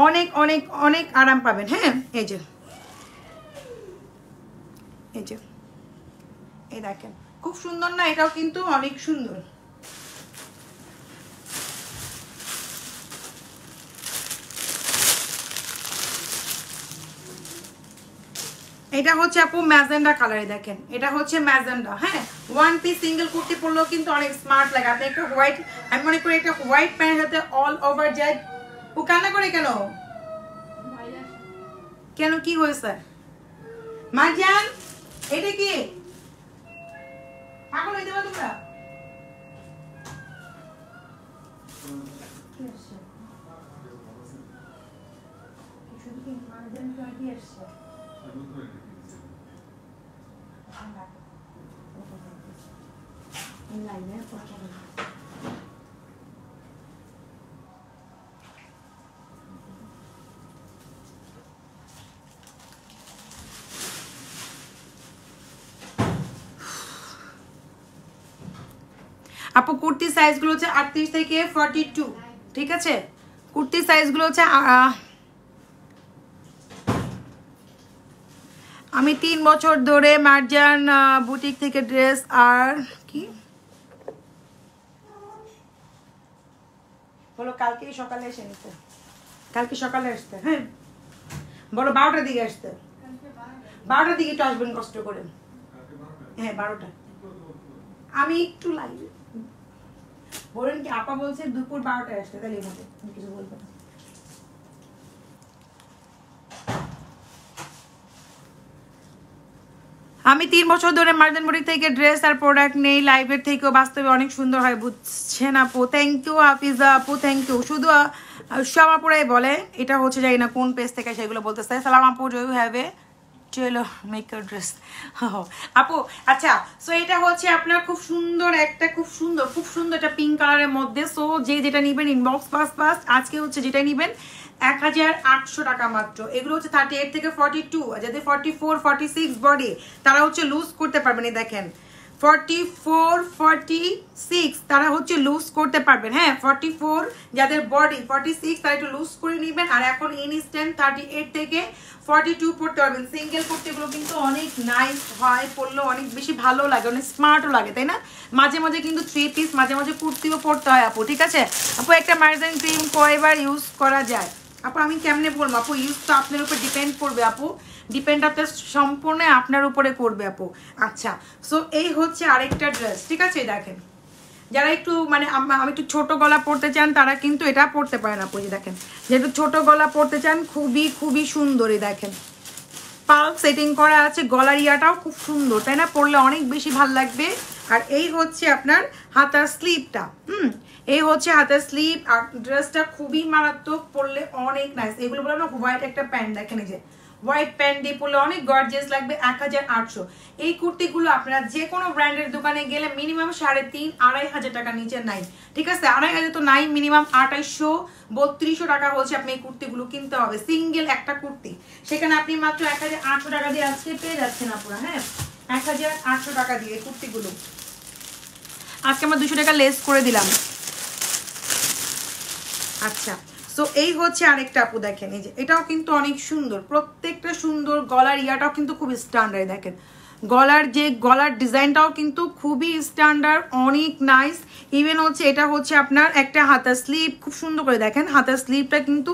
অনেক অনেক অনেক আরাম পাবেন। হ্যাঁ এই যে এই যে এই দেখেন খুব সুন্দর না, এটাও কিন্তু অনেক সুন্দর। এটা হচ্ছে আপু ম্যাজেন্ডা কালারে, দেখেন এটা হচ্ছে ম্যাজেন্ডা। হ্যাঁ ওয়ান পিস সিঙ্গেল কুর্তি পরলেও কিন্তু অনেক স্মার্ট লাগে। আপনি একটা হোয়াইট, আমি মনে করি একটা হোয়াইট প্যান্ট সাথে অল ওভার যায়। ও কান্না করে কেন, কেন কি হয়েছে মারজান? এটা কি পাগল হইতে পারো তোমরা? আপু কুর্তি সাইজগুলো হচ্ছে 38 থেকে 42, ঠিক আছে। কুর্তি সাইজগুলো হচ্ছে আমি 3 বছর ধরে মার্জান বুটিক থেকে ড্রেস আর কি বলো, কালকে সকালে এসে নিতে, কালকে সকালে আসতে। হ্যাঁ বলো 12টার দিকে আসতে, 12টার দিকে তো আসবেন কষ্ট করে। হ্যাঁ 12টা, আমি একটু লাগবে বলেন কি আপা বলছে দুপুর 12টায় আসতে, তাহলে এভাবে কিছু বলবো না। আমি 3 বছর ধরে মার্জান বুটিক থেকে ড্রেস আর প্রোডাক্ট নেই, লাইভের থেকেও বাস্তবে অনেক সুন্দর হয়, বুঝছেন আপু। থ্যাংক ইউ হাফিজা আপু, থ্যাংক ইউ। শুধু সব আপুরাই বলে, এটা হচ্ছে যাই না কোন পেজ থেকে সেগুলো বলতে চাই। সালাম আপু, ডু ইউ হ্যাভ এ চলো মেক ইউর ড্রেস আপু। আচ্ছা সো এটা হচ্ছে আপনার খুব সুন্দর একটা, খুব সুন্দর একটা পিঙ্ক কালারের মধ্যে। সো যে যেটা নেবেন ইনবক্স ফার্স্ট আজকে হচ্ছে যেটা নেবেন 1800 টাকা মাত্র। এগুলো হচ্ছে 38 থেকে 42, যাদের 44 46 বডি তারা হচ্ছে লুজ করতে পারবেন। দেখেন 44 46 তারা হচ্ছে লুজ করতে পারবেন। হ্যাঁ 44 যাদের বডি 46 তারা একটু লুজ করে নেবেন। আর এখন ইনস্ট্যান্ট 38 থেকে 42 পড়তে পারবেন। সিঙ্গেল কুর্তিগুলো কিন্তু অনেক নাইস হয়, পরলেও অনেক বেশি ভালো লাগে, অনেক স্মার্টও লাগে, তাই না। মাঝে মাঝে কিন্তু 3 পিস মাঝে মাঝে কুর্তিও পরতে হয় আপু, ঠিক আছে। আপু একটা মার্জান ক্রিম কয়বার ইউজ করা যায়? আপু আমি কেমনে বলবো আপু, ইউজ তো আপনার উপর ডিপেন্ড করবে আপু, ডিপেন্ড আপনার সম্পূর্ণ আপনার উপরে করবে আপু। আচ্ছা সো এই হচ্ছে আরেকটা ড্রেস, ঠিক আছে। দেখেন যারা একটু মানে আমি একটু ছোট গলা পরতে চান তারা কিন্তু এটা পরতে পারেন আপু। দেখেন যেহেতু ছোট গলা পরতে চান, খুবই সুন্দরই। দেখেন পাল্প সেটিং করা আছে, গলার ইয়াটাও খুব সুন্দর, তাই না, পরলে অনেক বেশি ভাল লাগবে। আর এই হচ্ছে আপনার হাতার স্লিভটা, এই হচ্ছে হাতের স্লিভ। আর ড্রেসটা খুবই মারাত্মক, পরলে অনেক নাইস। এগুলো বলে না হোয়াইট একটা প্যান্ট, দেখেন এই যে হোয়াইট প্যান্ট দিয়ে পরলে অনেক গর্জিয়াস লাগবে। 1800 এই কুর্তিগুলো আপনারা যে কোনো ব্র্যান্ডের দোকানে গেলে মিনিমাম 3500-2500 টাকা নিচে নাই, ঠিক আছে। 2500 তো নাই, মিনিমাম 2800-3200 টাকা হচ্ছে আপনি এই কুর্তিগুলো কিনতে হবে, সিঙ্গেল একটা কুর্তি। সেখানে আপনি মাত্র 1800 টাকা দিয়ে আজকে পেয়ে যাচ্ছেন আপনারা। হ্যাঁ 1800 টাকা দিয়ে এই কুর্তিগুলো আজকে আমরা 200 টাকা লেস করে দিলাম। আচ্ছা সো এই হচ্ছে আরেকটা আপু, দেখেন এই যে এটাও কিন্তু অনেক সুন্দর, প্রত্যেকটা সুন্দর। গলার ইয়াটাও কিন্তু খুব স্ট্যান্ডার্ড, দেখেন গলার ডিজাইনটাও কিন্তু খুবই স্ট্যান্ডার্ড, অনেক নাইস। ইভেন হচ্ছে এটা হচ্ছে আপনার একটা হাতার স্লিভ, খুব সুন্দর করে দেখেন হাতার স্লিভটা কিন্তু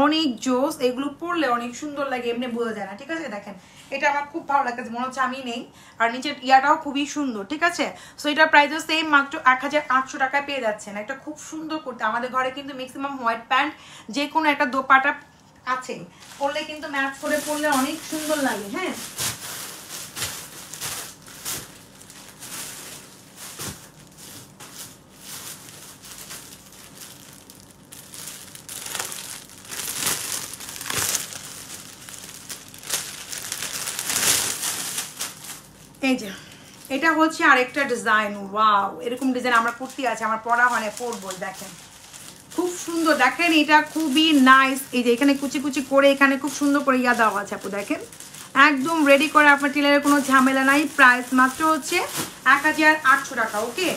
অনেক জোস। এগুলো পরলে অনেক সুন্দর লাগে, এমনি বোঝা যায় না, ঠিক আছে। দেখেন এটা আমার খুব ভালো লাগছে, মনে হচ্ছে আমি নেই। আর নিচের ইয়াটাও খুবই সুন্দর, ঠিক আছে। সো এটার প্রাইসও সেম, মাত্র 1800 টাকায় পেয়ে যাচ্ছেন। একটা খুব সুন্দর করতে, আমাদের ঘরে কিন্তু ম্যাক্সিমাম হোয়াইট প্যান্ট যে কোনো একটা দোপাটা আছে, পরলে কিন্তু ম্যাচ করে পরলে অনেক সুন্দর লাগে। হ্যাঁ, এই যে এটা হচ্ছে আরেকটা ডিজাইন। ওয়াও, এরকম ডিজাইন আমার কুর্তি আছে, আমার পরা হয় না, পরবো। দেখেন খুব সুন্দর, দেখেন এটা খুবই নাইস। এই যে এখানে কুচি কুচি করে এখানে খুব সুন্দর করে ইয়া দেওয়া আছে আপু, দেখেন একদম রেডি করে, আপনার টেলারের কোনো ঝামেলা নাই। প্রাইস মাত্র হচ্ছে 1800 টাকা। ওকে,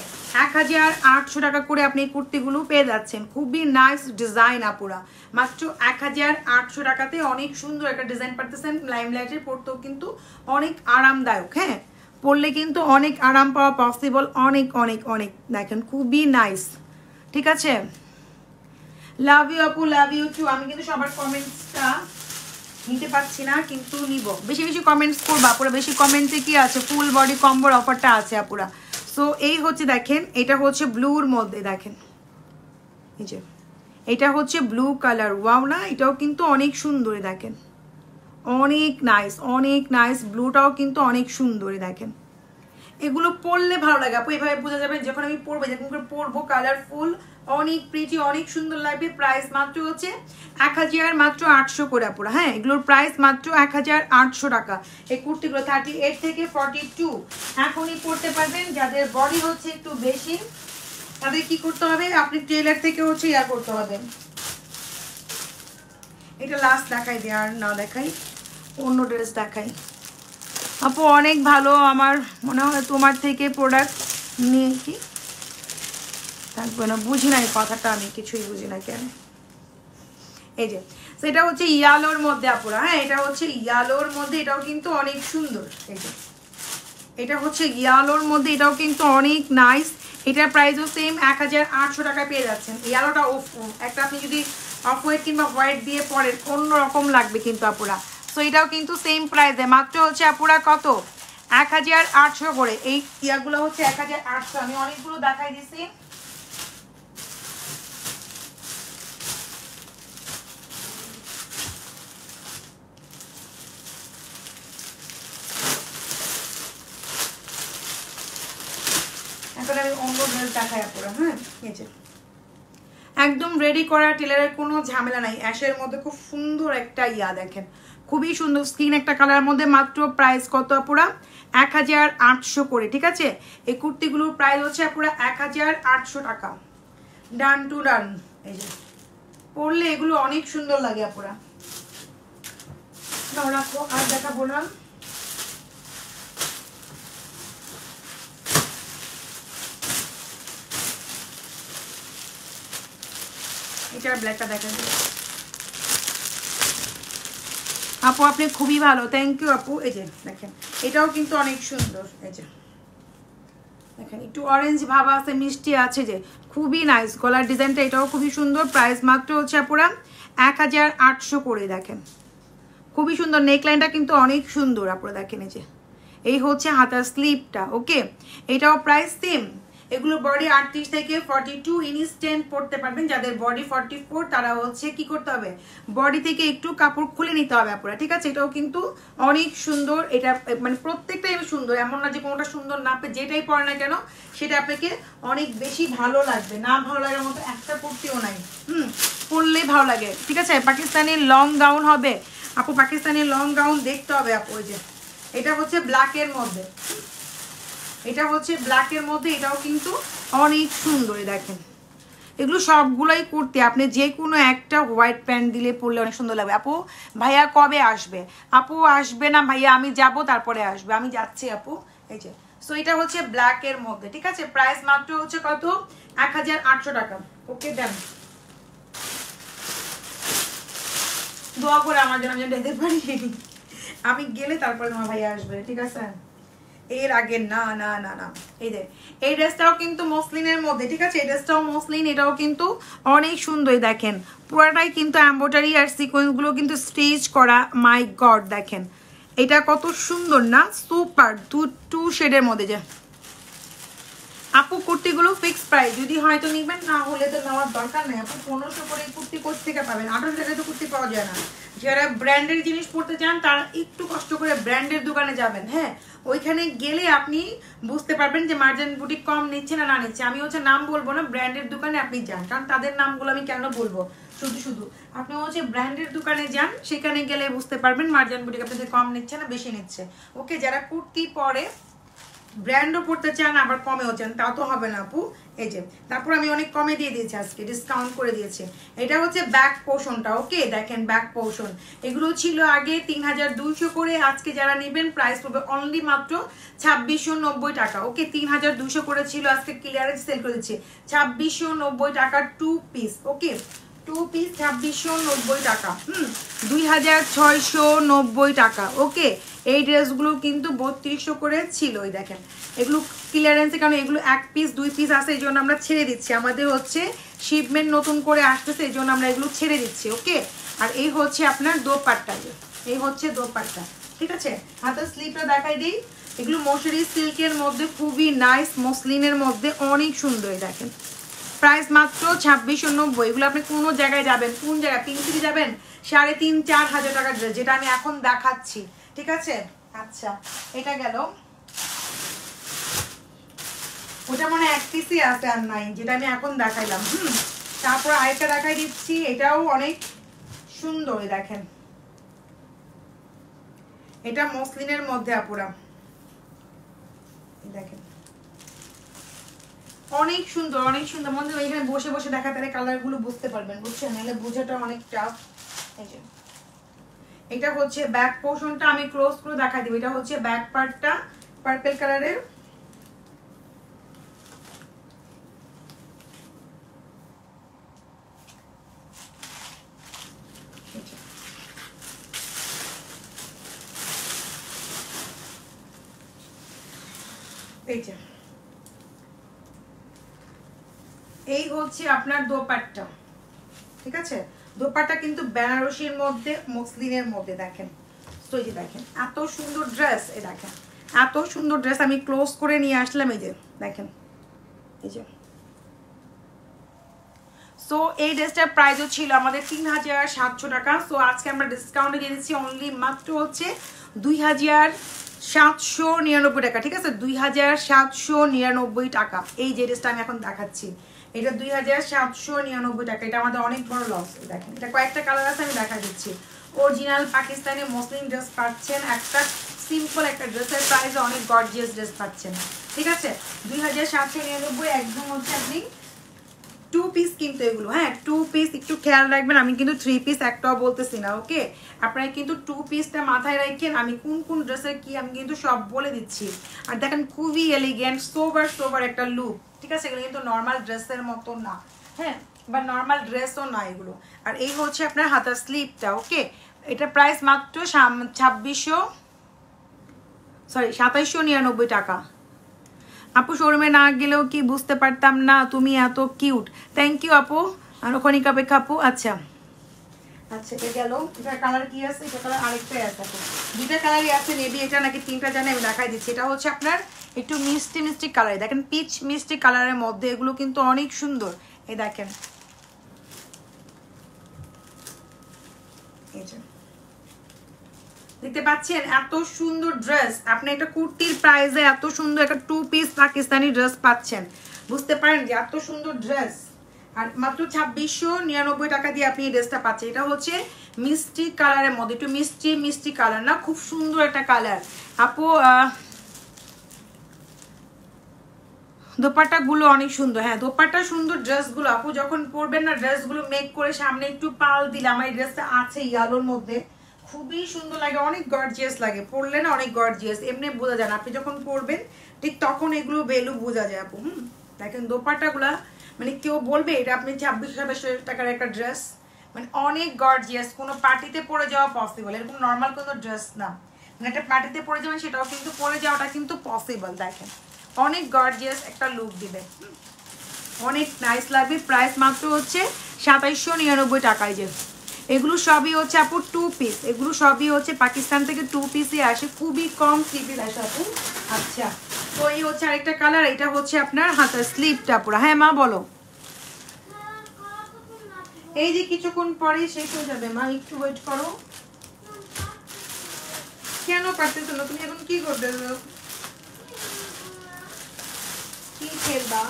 1800 টাকা করে আপনি কুর্তিগুলো পেয়ে যাচ্ছেন। খুবই নাইস ডিজাইন আপুরা, মাত্র 1800 টাকাতে অনেক সুন্দর একটা ডিজাইন পাচ্ছেন। লাইমলাইটের পরতেও কিন্তু অনেক আরামদায়ক। হ্যাঁ, পরলে কিন্তু অনেক আরাম পাওয়া পসিবল, অনেক অনেক অনেক। দেখেন খুবই নাইস, ঠিক আছে। লাভ ইউ আপু, লাভ ইউ টু। আমি কিন্তু সবার কমেন্টসটা নিতে পারছি না, কিন্তু নিব। বেশি বেশি কমেন্টস করবো আপুরা, বেশি কমেন্টে কি আছে, ফুল বডি কম্বোর অফারটা আছে আপুরা। সো এই হচ্ছে দেখেন, এটা হচ্ছে ব্লুর মধ্যে, দেখেন এই যে এটা হচ্ছে ব্লু কালার। ওয়াও না, এটাও কিন্তু অনেক সুন্দর, দেখেন অনেক নাইস, অনেক নাইস। ব্লুটাও কিন্তু অনেক সুন্দর, দেখেন এগুলো পরলে ভালো লাগে আপু, এভাবে বোঝা যাবে যখন আমি পরবো, যখন করে পরবো কালারফুল, অনেক প্রিটি, অনেক সুন্দর লাগবে। প্রাইস মাত্র হচ্ছে 1800 করে আপুরা। হ্যাঁ, এগুলোর প্রাইস মাত্র 1800 টাকা। এই কুর্তিগুলো 38 থেকে 42 এখনই পরতে পারবেন। যাদের বডি হচ্ছে একটু বেশি, তাদের কি করতে হবে, আপনি টেলার থেকে হচ্ছে ইয়া করতে হবে। এটা লাস্ট দেখাই দিয়ে আর না দেখাই, অন্য ড্রেস দেখাই। আপু অনেক ভালো, আমার মনে হয় তোমার থেকে প্রোডাক্ট নিয়ে কি থাকবে না, বুঝি না এই কথাটা, আমি কিছুই বুঝি না কেন। এই যে সেটা হচ্ছে ইয়ালোর মধ্যে আপুরা। হ্যাঁ, এটা হচ্ছে ইয়ালোর মধ্যে, এটাও কিন্তু অনেক সুন্দর। এই যে এটা হচ্ছে ইয়ালোর মধ্যে, এটাও কিন্তু অনেক নাইস। এটার প্রাইসও সেম 1800 টাকায় পেয়ে যাচ্ছেন। ইয়ালোটা একটা আপনি যদি অফ হোয়াইট কিংবা হোয়াইট দিয়ে পরেন অন্যরকম লাগবে কিন্তু আপুরা। সো এটাও কিন্তু সেম প্রাইসে, মাত্র হচ্ছে আপুরা কত, 1800 করে। এই ইয়াগুলো হচ্ছে 1800। আমি অনেকগুলো দেখাই দিছি। এখন আমি অন্য ড্রেস দেখাই আপুরা। হ্যাঁ, এই যে একদম রেডি করা, টেলারের কোনো ঝামেলা নাই। অ্যাশের মধ্যে খুব সুন্দর একটা ইয়া, দেখেন খুবই সুন্দর স্কিন একটা কালারের মধ্যে। মাত্র প্রাইস কত আপুরা, 1800 করে, ঠিক আছে। এই কুর্তিগুলোর প্রাইস হচ্ছে আপুরা 1800 টাকা। ডান টু ডান। এই যে পরলে এগুলো অনেক সুন্দর লাগে আপুরা। নাও রাখো, আর দেখাবো না। এটার ব্ল্যাকটা দেখেন আপু, আপনি খুবই ভালো, থ্যাংক ইউ আপু। এই যে দেখেন এটাও কিন্তু অনেক সুন্দর। এই যে দেখেন একটু অরেঞ্জ ভাব আছে, মিষ্টি আছে, যে খুবই নাইস। গলার ডিজাইনটা এটাও খুবই সুন্দর। প্রাইস মাত্র হচ্ছে আপুরা 1800 করে। দেখেন খুবই সুন্দর, নেকলাইনটা কিন্তু অনেক সুন্দর আপুরা। দেখেন এই যে এই হচ্ছে হাতার স্লিভটা। ওকে, এটাও প্রাইস সেম। এগুলো বডি 38 থেকে 42 ইনস্ট্যান্ট পড়তে পারবেন। যাদের বডি 44 তারা হচ্ছে কি করতে হবে, বডি থেকে একটু কাপড় খুলে নিতে হবে আপুরা, ঠিক আছে। এটাও কিন্তু অনেক সুন্দর। এটা মানে প্রত্যেকটাই সুন্দর, এমন না যে কোনোটা সুন্দর না, আপনি যেটাই পরে না কেন সেটা আপনাকে অনেক বেশি ভালো লাগবে। না ভালো লাগার মতো একটা কুর্তিও নাই, পরলেই ভালো লাগে, ঠিক আছে। পাকিস্তানি লং গাউন হবে আপু, পাকিস্তানি লং গাউন দেখতে হবে আপু। ওই যে এটা হচ্ছে ব্ল্যাকের মধ্যে, এটা হচ্ছে ব্ল্যাকের মধ্যে, এটাও কিন্তু অনেক সুন্দর। দেখেন এগুলো সবগুলোই কুর্তি, আপনি যে কোনো একটা হোয়াইট প্যান্ট দিলে পরলে অনেক সুন্দর লাগবে। আপু ভাইয়া কবে আসবে? আপু আসবে না ভাইয়া, আমি যাব তারপরে আসবে, আমি যাচ্ছি আপু। এই যে সো এটা হচ্ছে ব্ল্যাকের মধ্যে, ঠিক আছে। প্রাইস মাত্র হচ্ছে কত, 1800 টাকা। ওকে দেন, দোয়া করে আমার জন্য আমি যেতে পারি, আমি গেলে তারপরে তোমার ভাইয়া আসবে, ঠিক আছে। এর আগে না না না না এই যে এই ড্রেসটাও কিন্তু মসলিনের মধ্যে, ঠিক আছে? এই ড্রেসটাও মসলিন, এটাও কিন্তু অনেক সুন্দর। দেখেন পুরাটাই কিন্তু এমব্রয়ডারি আর সিকোয়েন্সগুলো কিন্তু স্টিচ করা। মাই গড দেখেন এটা কত সুন্দর না, সুপার। টু শেডের মধ্যে যে আপু কুর্তিগুলো ফিক্স প্রাইস, যদি হয়তো নিবেন, না হলে তো নেওয়ার দরকার নেই আপু। 1500 করে কুর্তি কোথা থেকে পাবেন? 18 টাকায় তো কুর্তি পাওয়া যায় না। যারা ব্র্যান্ডের জিনিস পড়তে চান তারা একটু কষ্ট করে ব্র্যান্ডের দোকানে যাবেন। হ্যাঁ, ওইখানে গেলে আপনি বুঝতে পারবেন যে মার্জিন বুটিক কম নিচ্ছে না নিচ্ছে। আমি হচ্ছে নাম বলবো না, ব্র্যান্ডের দোকানে আপনি যান, কারণ তাদের নামগুলো আমি কেন বলবো? শুধু আপনি হচ্ছে ব্র্যান্ডের দোকানে যান, সেখানে গেলে বুঝতে পারবেন মার্জিন বুটিক আপনাদের কম নিচ্ছে না বেশি নিচ্ছে। ওকে, যারা কুর্তি পরে ব্র্যান্ডও পড়তে চান আবার কমেও চান, তাও তো হবে না আপু। এই যে তারপর আমি অনেক কমে দিয়ে দিয়েছি, আজকে ডিসকাউন্ট করে দিয়েছি। এটা হচ্ছে ব্যাক পোর্শনটা। ওকে দেখেন ব্যাক পোর্শন, এগুলো ছিল আগে 3200 করে, আজকে যারা নেবেন প্রাইস পড়বে অনলি মাত্র 2690 টাকা। ওকে, 3200 করে ছিল, আজকে ক্লিয়ারেন্স সেল করে দিচ্ছি 2690 টাকা 2 পিস। ওকে, 2 পিস 2690 টাকা, 2690 টাকা। ওকে, এই ড্রেসগুলো কিন্তু 3200 করে ছিল। এই দেখেন এগুলো ক্লিয়ারেন্সে, কারণ এগুলো 1 পিস 2 পিস আছে, এই জন্য আমরা ছেড়ে দিচ্ছি। আমাদের হচ্ছে শিপমেন্ট নতুন করে আসতেছে, এই জন্য আমরা এগুলো ছেড়ে দিচ্ছি। ওকে, আর এই হচ্ছে আপনার দোপাট্টা, এই হচ্ছে দোপাট্টা, ঠিক আছে? হাতের স্লিপটা দেখাই দিই। এগুলো মশারি সিল্কের মধ্যে খুবই নাইস, মসলিনের মধ্যে অনেক সুন্দর। দেখেন প্রাইস মাত্র 2690। এগুলো আপনি কোনো জায়গায় যাবেন, কোন জায়গায় পিঙ্ক সিটি যাবেন, 3500-4000 টাকার ড্রেস, যেটা আমি এখন দেখাচ্ছি, ঠিক আছে? আচ্ছা, এটা গেল, ওটা মনে এক পিসই আছে আর নাই, যেটা আমি এখন দেখাইলাম। তারপর আরেকটা দেখাই দিচ্ছি, এটাও অনেক সুন্দর। দেখেন এটা মসলিনের মধ্যে আপুরা, দেখেন অনেক সুন্দর অনেক সুন্দর। মনে হয় এখানে বসে বসে দেখা তাহলে কালারগুলো বুঝতে পারবেন, বুঝছেন? নাহলে বোঝাটা অনেক টাফ। এই যে এটা হচ্ছে ব্যাক পোর্শনটা, আমি ক্লোজ করে দেখাই দিব। এটা হচ্ছে ব্যাক পার্টটা পার্পল কালারের। এই হচ্ছে আপনার দোপাট্টা, ঠিক আছে? দোপাট্টা কিন্তু বেনারসির মধ্যে মসলিনের মধ্যে। দেখেন তো এই যে দেখেন এত সুন্দর ড্রেস, এই দেখেন এত সুন্দর ড্রেস আমি ক্লোজ করে নিয়ে আসলাম। এই যে দেখেন, এই যে সো এই ড্রেসটার প্রাইসও ছিল আমাদের 3700 টাকা। সো আজকে আমরা ডিসকাউন্টে দিয়ে দিচ্ছি অনলি মাত্র হচ্ছে 2799 টাকা, ঠিক আছে? 2799 টাকা। এই যে ড্রেসটা আমি এখন দেখাচ্ছি, এটা 2799 টাকা। এটা আমাদের অনেক বড় লস। দেখেন এটা কয়েকটা কালার আছে, আমি দেখা দিচ্ছি। অরিজিনাল পাকিস্তানি মুসলিম ড্রেস পাচ্ছেন, একটা সিম্পল একটা ড্রেসের প্রাইসে অনেক গর্জিয়াস ড্রেস পাচ্ছেন, ঠিক আছে? 2799 একদম হচ্ছে আপনি 2 পিস কিন্তু এগুলো, হ্যাঁ 2 পিস, একটু খেয়াল রাখবেন। আমি কিন্তু 3 পিস একটাও বলতেছি না। ওকে, আপনারা কিন্তু 2 পিসটা মাথায় রাখেন। আমি কোন কোন ড্রেসের কি আমি কিন্তু সব বলে দিচ্ছি। আর দেখেন খুবই এলিগেন্ট সোবার একটা লুক, ঠিক আছে? এগুলো কিন্তু নর্মাল ড্রেসের মতো না, হ্যাঁ, বা নর্মাল ড্রেসও না এগুলো। আর এই হচ্ছে আপনার হাতার স্লিপটা। ওকে, এটা প্রাইস মাত্র 2799 টাকা। আপু শোরুমে না গেলেও কি বুঝতে পারতাম না তুমি এত কিউট। থ্যাংক ইউ আপু, আর ওখানিক অপেক্ষা আপু। আচ্ছা আচ্ছা, এটা গেল। এটা কালার কি আছে? এটা কালার আরেকটাই আছে আপু, দুইটা কালারই আছে মেবি, এটা নাকি তিনটা জানে, আমি দেখাই দিচ্ছি। এটা হচ্ছে আপনার একটু মিষ্টি মিষ্টি কালার, দেখেন পিচ মিষ্টি কালারের মধ্যে, এগুলো কিন্তু অনেক সুন্দর। এই দেখেন এই যে দেখতে পাচ্ছেন এত সুন্দর ড্রেস, আপনি একটা কুর্তির প্রাইসে এত সুন্দর একটা 2 পিস পাকিস্তানি ড্রেস পাচ্ছেন। বুঝতে পারেন যে এত সুন্দর ড্রেস, আর মাত্র 2699 টাকা দিয়ে আপনি এই ড্রেসটা পাচ্ছেন। এটা হচ্ছে মিষ্টি কালারের মধ্যে, একটু মিষ্টি মিষ্টি কালার না, খুব সুন্দর একটা কালার আপু। দোপাট্টা গুলো অনেক সুন্দর, হ্যাঁ দোপাট্টা সুন্দর, ড্রেসগুলো আপু যখন পরবেন না, ড্রেসগুলো মেক করে সামনে একটু পাল দিলে, আমার এই ড্রেসটা আছে ইয়ালোর মধ্যে, খুবই সুন্দর লাগে, অনেক গর্জিয়াস লাগে পরলে না, অনেক গর্জিয়াস। এমনি বোঝা যায় না, আপনি যখন পরবেন ঠিক তখন এগুলো ভ্যালু বোঝা যায় আপু। দেখেন দোপাট্টাগুলা মানে কেউ বলবে এটা আপনি 2600 টাকার একটা ড্রেস, মানে অনেক গর্জিয়াস, কোনো পার্টিতে পরে যাওয়া পসিবল, এরকম নর্মাল কোনো ড্রেস না। একটা পার্টিতে পরে যাবেন সেটাও কিন্তু পরে যাওয়াটা কিন্তু পসিবল। দেখেন অনেক গর্জিয়াস একটা লুক দিবে, অনেক নাইস লাগবে। প্রাইস মাত্র হচ্ছে 2799 টাকায়। যে এগুলো সবই হচ্ছে আপু 2 পিস, এগুলো সবই হচ্ছে পাকিস্তান থেকে 2 পিসই আসে, খুবই কম 3 পিস আসে আপু। আচ্ছা তো এই হচ্ছে আরেকটা কালার, এটা হচ্ছে আপনার হাতের স্লিভটা পুরো। হ্যাঁ মা বলো। এই যে কিছুক্ষণ পরেই শেষ হয়ে যাবে মা, একটু ওয়েট করো। কেন পারতেছো না তুমি? এখন কি করবে? কি খেলবা?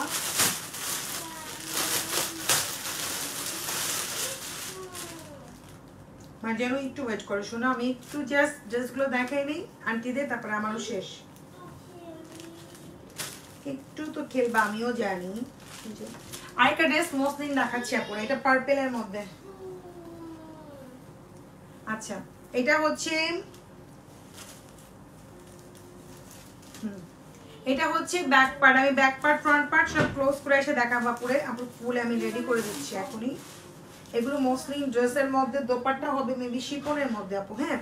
মানে যেন একটু ওয়েট করো শোনো, আমি একটু জাস্ট ড্রেসগুলো দেখাই নিই আন্টিদের, তারপরে আমারও শেষ। একটু তো খেলবা, আমিও জানি। আরেকটা ড্রেস মসলিন দেখাচ্ছি আপু, এটা পার্পেলের মধ্যে। আচ্ছা এটা হচ্ছে ব্যাক পার্ট। আমি ব্যাক পার্ট ফ্রন্ট পার্ট সব ক্লোজ করে এসে দেখাবো আপুরে। আপু ফুল আমি রেডি করে দিচ্ছি এখনই। এগুলো মসলিন ড্রেসের মধ্যে, দোপাট্টা হবে মেবি শিফনের মধ্যে আপু। হ্যাঁ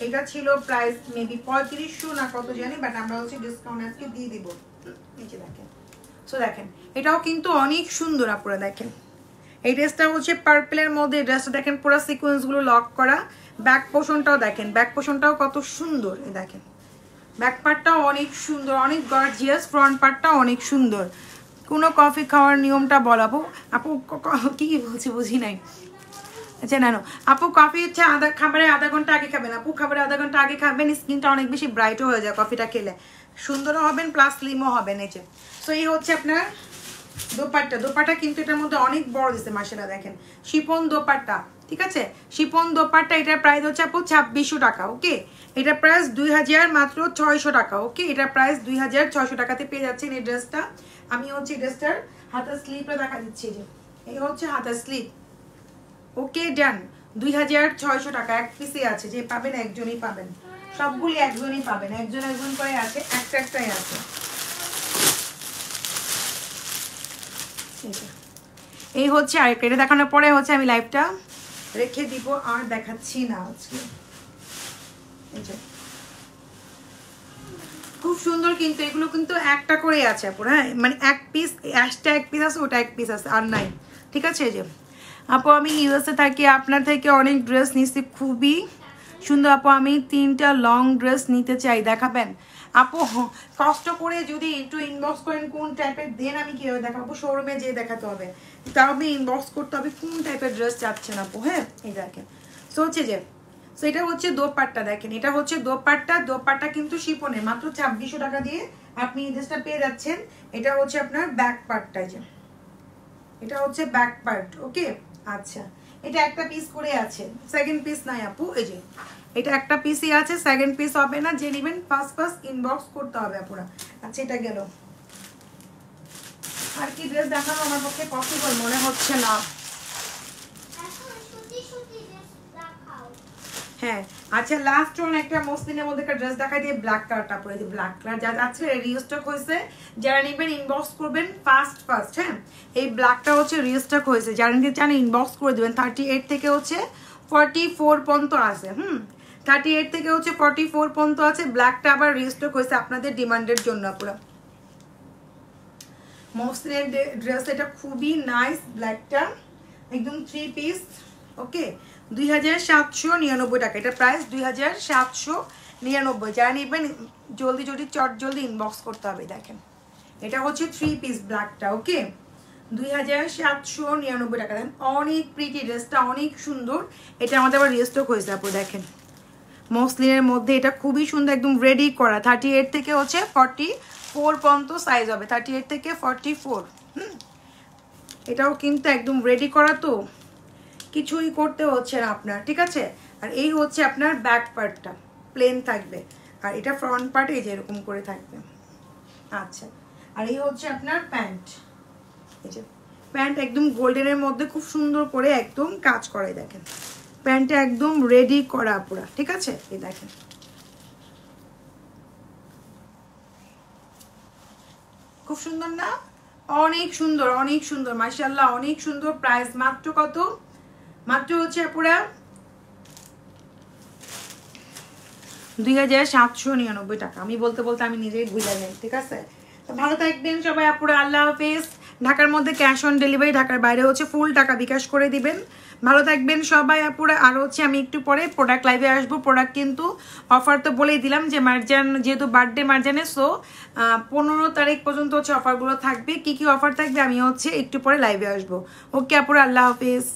এটা ছিল প্রাইস মেবি 3500 না কত জানি, বাট আমরা হচ্ছে ডিসকাউন্ট আজকে দিয়ে দিব। নিচে দেখেন, সো দেখেন এটাও কিন্তু অনেক সুন্দর আপুরা। দেখেন এই ড্রেসটা হচ্ছে পার্পলের মধ্যে, ড্রেসটা দেখেন পুরো সিকোয়েন্সগুলো লক করা। ব্যাক পোর্শনটাও দেখেন, ব্যাক পোর্শনটাও কত সুন্দর। এই দেখেন ব্যাক পার্টটাও অনেক সুন্দর, অনেক গর্জিয়াস। ফ্রন্ট পার্টটাও অনেক সুন্দর। কোনো কফি খাওয়ার নিয়মটা বলাবো আপু, কি বলছি বুঝি নাই। আচ্ছা না আপু কফি হচ্ছে খাবারের আধা ঘন্টা আগে খাবেন আপু, খাবারের আধা ঘন্টা আগে খাবেন, স্কিনটা অনেক বেশি ব্রাইটও হয়ে যায় কফিটা খেলে, সুন্দরও হবেন প্লাস স্লিমও হবেন। এই যে সো এই হচ্ছে আপনার দোপাট্টা। দোপাট্টা কিন্তু এটার মধ্যে অনেক বড় দিচ্ছে মাশাআল্লাহ। দেখেন শিপন দোপাট্টা, ঠিক আছে শিপন দোপাট্টা। এটার প্রাইস হচ্ছে আপু 2600 টাকা। ওকে এটার প্রাইস 2600 টাকা। ওকে এটার প্রাইস 2600 টাকাতে পেয়ে যাচ্ছেন এই ড্রেসটা। আমি হচ্ছে ড্রেসটার হাতের স্লিভটা দেখা দিচ্ছি, যে এই হচ্ছে হাতের স্লিভ। ওকে ডান, 2600 টাকা। এক পিসে আছে, যে পাবেন একজনই পাবেন, সবগুলি একজনই পাবেন, একজন একজন করে আছে, একটাই আছে। এই হচ্ছে আরেকটা, এটা দেখানোর পরে হচ্ছে আমি লাইভটা রেখে দিব, আর দেখাচ্ছি না আজকে। খুব সুন্দর কিন্তু এগুলো কিন্তু একটা করে আছে পুরো। হ্যাঁ মানে এক পিস, অ্যাশটা এক পিস আছে, ওটা এক পিস আছে, আর নাই। ঠিক আছে এই যে আপু আমি ইউএসএ থাকি, আপনার থেকে অনেক ড্রেস নিচ্ছি, খুবই সুন্দর আপু। আমি 3টা লং ড্রেস নিতে চাই, দেখাবেন আপু? কষ্ট করে যদি একটু ইনবক্স করেন কোন টাইপের, দেন আমি কীভাবে দেখাবো? শোরুমে যেয়ে দেখাতে হবে, তাও আমি ইনবক্স করতে হবে কোন টাইপের ড্রেস চাচ্ছেন আপু। হ্যাঁ এই দেখেন সো হচ্ছে যে, সো এটা হচ্ছে দোপাট্টা। দেখেন এটা হচ্ছে দোপাট্টা। দোপাট্টা কিন্তু শিপনের, মাত্র 2600 টাকা দিয়ে আপনি এই ড্রেসটা পেয়ে যাচ্ছেন। এটা হচ্ছে আপনার ব্যাক পার্টটা, যে এটা হচ্ছে ব্যাক পার্ট। ওকে আচ্ছা এটা একটা পিস করে আছে, সেকেন্ড পিস নাই আপু। এই যে এটা একটা পিসই আছে, সেকেন্ড পিস হবে না। যে নেবেন ফার্স্ট ইনবক্স করতে হবে আপুরা। আচ্ছা এটা গেল। আর কি ড্রেস দেখানো আমার পক্ষে পসিবল মনে হচ্ছে না। হ্যাঁ আচ্ছা লাস্ট ওয়ান একটা মসলিনের মধ্যে একটা ড্রেস দেখাই দিয়ে, ব্ল্যাক কালারটা পরে দিই। ব্ল্যাক কালার যা আছে রিস্টক হয়েছে, যারা নেবেন ইনবক্স করবেন ফার্স্ট। হ্যাঁ এই ব্ল্যাকটা হচ্ছে রিস্টক হয়েছে, যারা নিতে চান ইনবক্স করে দেবেন। 38 থেকে হচ্ছে 44 পর্যন্ত আছে। 38 থেকে হচ্ছে 44 পর্যন্ত আছে। ব্ল্যাকটা আবার রিস্টক হয়েছে আপনাদের ডিমান্ডের জন্য পুরো। মসলিনের ড্রেস এটা খুবই নাইস, ব্ল্যাকটা একদম 3 পিস। ওকে 2799 টাকা, এটা প্রাইস 2799। যারা নেবেন জলদি ইনবক্স করতে হবে। দেখেন এটা হচ্ছে 3 পিস ব্ল্যাকটা। ওকে 2799 টাকা। দেন অনেক প্রিটি ড্রেসটা, অনেক সুন্দর। এটা আমাদের আবার রিস্টক হয়েছে আপু। দেখেন মসলিনের মধ্যে এটা খুবই সুন্দর, একদম রেডি করা। 38 থেকে হচ্ছে 44 পর্যন্ত সাইজ হবে, 38 থেকে 44। এটাও কিন্তু একদম রেডি করা, তো কিছুই করতে হচ্ছে না আপনার। ঠিক আছে আর এই হচ্ছে আপনার ব্যাক পার্টটা প্লেন থাকবে, আর এটা ফ্রন্ট পার্ট এই যে এরকম করে থাকবে। আচ্ছা আর এই হচ্ছে আপনার প্যান্ট। এই যে প্যান্ট একদম গোল্ডেনের মধ্যে খুব সুন্দর করে একদম কাজ করে। দেখেন প্যান্টটা একদম রেডি করা পুরা। ঠিক আছে এই দেখেন খুব সুন্দর না? অনেক সুন্দর, অনেক সুন্দর মাশাআল্লাহ, অনেক সুন্দর। প্রাইস মাত্র কত? মাত্র হচ্ছে পুরা 2799 টাকা। আমি বলতে বলতে আমি নিজেই ভুলে যাই, ঠিক আছে? তো ভালো থাকবেন সবাই আপুরা, আল্লাহ হাফেজ। ঢাকার মধ্যে ক্যাশ অন ডেলিভারি, ঢাকার বাইরে হচ্ছে ফুল টাকা বিকাশ করে দিবেন। ভালো থাকবেন সবাই আপুরা। আর হচ্ছে আমি একটু পরে প্রোডাক্ট লাইভে আসবো। প্রোডাক্ট কিন্তু অফার তো বলেই দিলাম যে মার্জান যেহেতু বার্থডে মার্জানের, সো 15 তারিখ পর্যন্ত হচ্ছে অফারগুলো থাকবে। কি কি অফার থাকবে আমি হচ্ছে একটু পরে লাইভে আসবো। ওকে আপুরা, আল্লাহ হাফেজ।